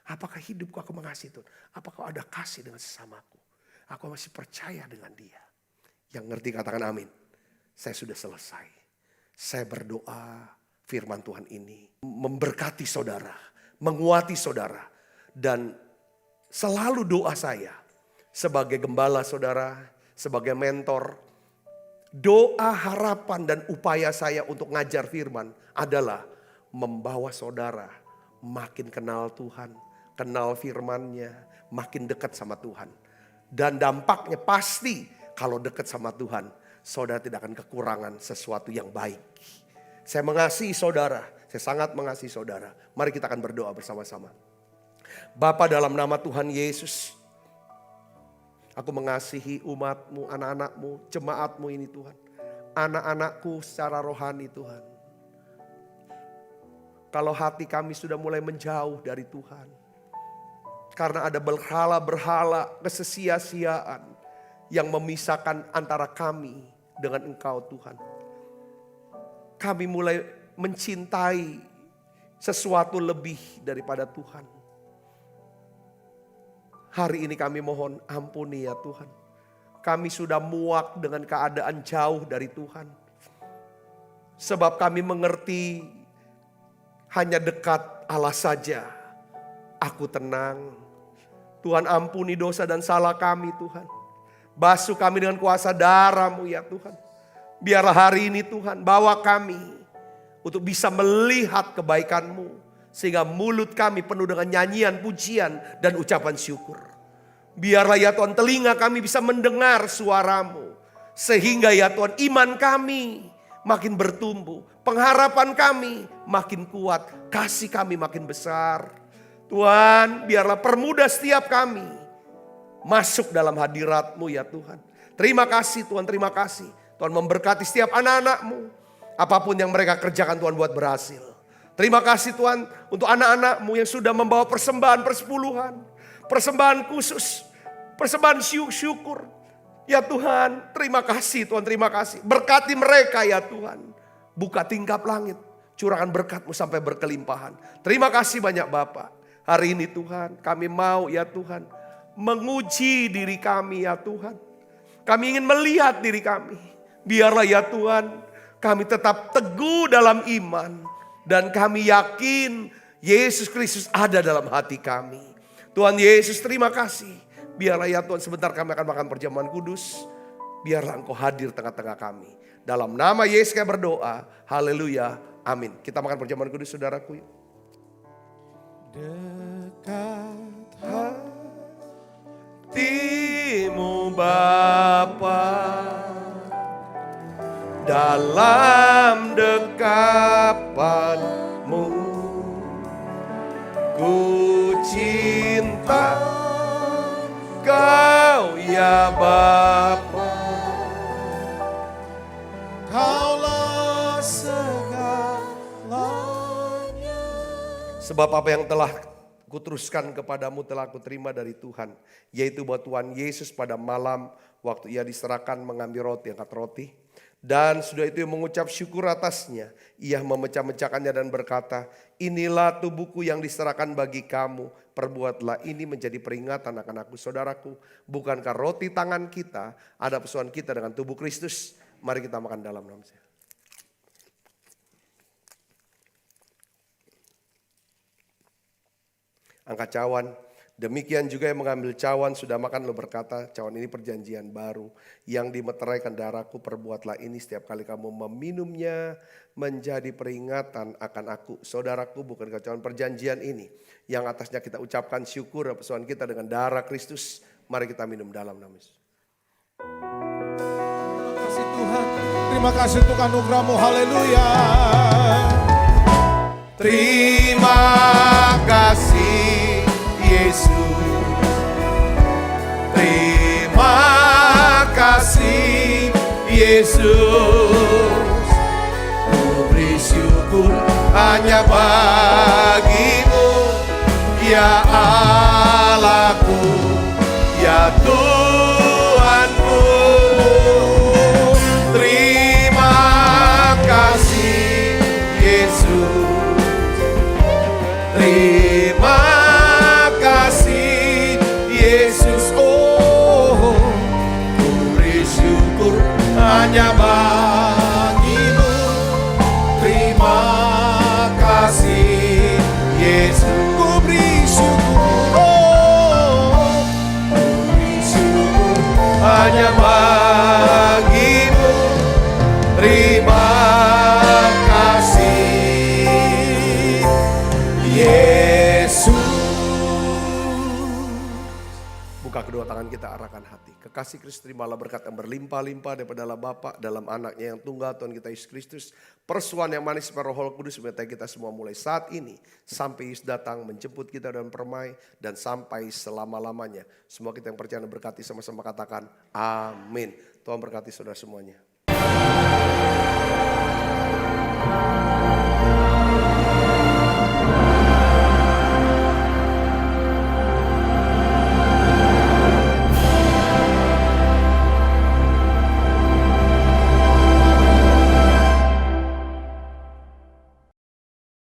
S3: Apakah hidupku aku mengasihi Tuhan? Apakah ada kasih dengan sesamaku? Aku masih percaya dengan Dia. Yang ngerti katakan amin. saya sudah selesai. Saya berdoa firman Tuhan ini memberkati saudara, menguati saudara. Dan selalu doa saya sebagai gembala saudara, sebagai mentor, doa, harapan dan upaya saya untuk ngajar firman adalah membawa saudara makin kenal Tuhan, kenal firman-Nya, makin dekat sama Tuhan. Dan dampaknya pasti kalau dekat sama Tuhan, saudara tidak akan kekurangan sesuatu yang baik. Saya mengasihi saudara, saya sangat mengasihi saudara. Mari kita akan berdoa bersama-sama. Bapa, dalam nama Tuhan Yesus, aku mengasihi umat-Mu, anak-anak-Mu, jemaat-Mu ini Tuhan. Anak-anakku secara rohani Tuhan. Kalau hati kami sudah mulai menjauh dari Tuhan. Karena ada berhala-berhala kesia-siaan yang memisahkan antara kami dengan Engkau Tuhan. Kami mulai mencintai sesuatu lebih daripada Tuhan. Hari ini kami mohon ampuni ya Tuhan. Kami sudah muak dengan keadaan jauh dari Tuhan. Sebab kami mengerti hanya dekat Allah saja aku tenang. Tuhan, ampuni dosa dan salah kami Tuhan. Basuh kami dengan kuasa darah-Mu ya Tuhan. Biarlah hari ini Tuhan bawa kami untuk bisa melihat kebaikan-Mu. Sehingga mulut kami penuh dengan nyanyian, pujian dan ucapan syukur. Biarlah ya Tuhan telinga kami bisa mendengar suara-Mu. Sehingga ya Tuhan iman kami makin bertumbuh. Pengharapan kami makin kuat. Kasih kami makin besar. Tuhan, biarlah permudah setiap kami masuk dalam hadirat-Mu ya Tuhan. Terima kasih Tuhan, terima kasih. Tuhan memberkati setiap anak-anak-Mu. Apapun yang mereka kerjakan Tuhan buat berhasil. Terima kasih Tuhan untuk anak-anak-Mu yang sudah membawa persembahan persepuluhan. Persembahan khusus, persembahan syukur. Ya Tuhan, terima kasih Tuhan, terima kasih. Berkati mereka ya Tuhan. Buka tingkap langit, curahkan berkat-Mu sampai berkelimpahan. Terima kasih banyak Bapak. Hari ini Tuhan, kami mau ya Tuhan menguji diri kami ya Tuhan. Kami ingin melihat diri kami. Biarlah ya Tuhan, kami tetap teguh dalam iman. Dan kami yakin Yesus Kristus ada dalam hati kami. Tuhan Yesus, terima kasih. Biarlah ya Tuhan, sebentar kami akan makan perjamuan kudus. Biarlah Engkau hadir tengah-tengah kami. Dalam nama Yesus kami berdoa. Haleluya. Amin. Kita makan perjamuan kudus saudaraku. Dekat hati-Mu Bapa, dalam dekapan-Mu ku cinta Kau ya Bapa. Kaulah segalanya. Sebab apa yang telah kuteruskan kepadamu telah kuterima dari Tuhan. Yaitu bahwa Tuhan Yesus pada malam waktu ia diserahkan mengambil roti, angkat roti. Dan sudah itu mengucap syukur atasnya. Ia memecah-mecahkannya dan berkata, inilah tubuhku yang diserahkan bagi kamu. Perbuatlah ini menjadi peringatan akan aku. Saudaraku, bukankah roti tangan kita ada persoalan kita dengan tubuh Kristus? Mari kita makan dalam nama Saya. Angkat cawan. Demikian juga yang mengambil cawan sudah makan lo berkata, cawan ini perjanjian baru yang dimeteraikan darahku, perbuatlah ini setiap kali kamu meminumnya menjadi peringatan akan aku. Saudaraku, bukankah cawan perjanjian ini yang atasnya kita ucapkan syukur dan persoalan kita dengan darah Kristus. Mari kita minum dalam nama Yesus.
S2: Terima kasih Tuhan, terima kasih untuk anugerah-Mu, haleluya.
S3: Terima kasih Yesus, terima kasih Yesus, ku beri syukur hanya bagi-Mu, ya Allahku, ya Tuhanku. Terima kasih Yesus, terima kasih Yesus, oh, ku beri syukur hanya bagi Tangan kita arahkan hati. Kekasih Kristus terimalah berkat yang berlimpah-limpah daripada dalam Bapa, dalam anaknya yang tunggal Tuhan kita Yesus Kristus. Persuan yang manis pada Roh Kudus menyertai kita semua mulai saat ini. Sampai Yesus datang menjemput kita dan permai. Dan sampai selama-lamanya. Semua kita yang percaya dan berkati sama-sama katakan amin. Tuhan berkati saudara semuanya.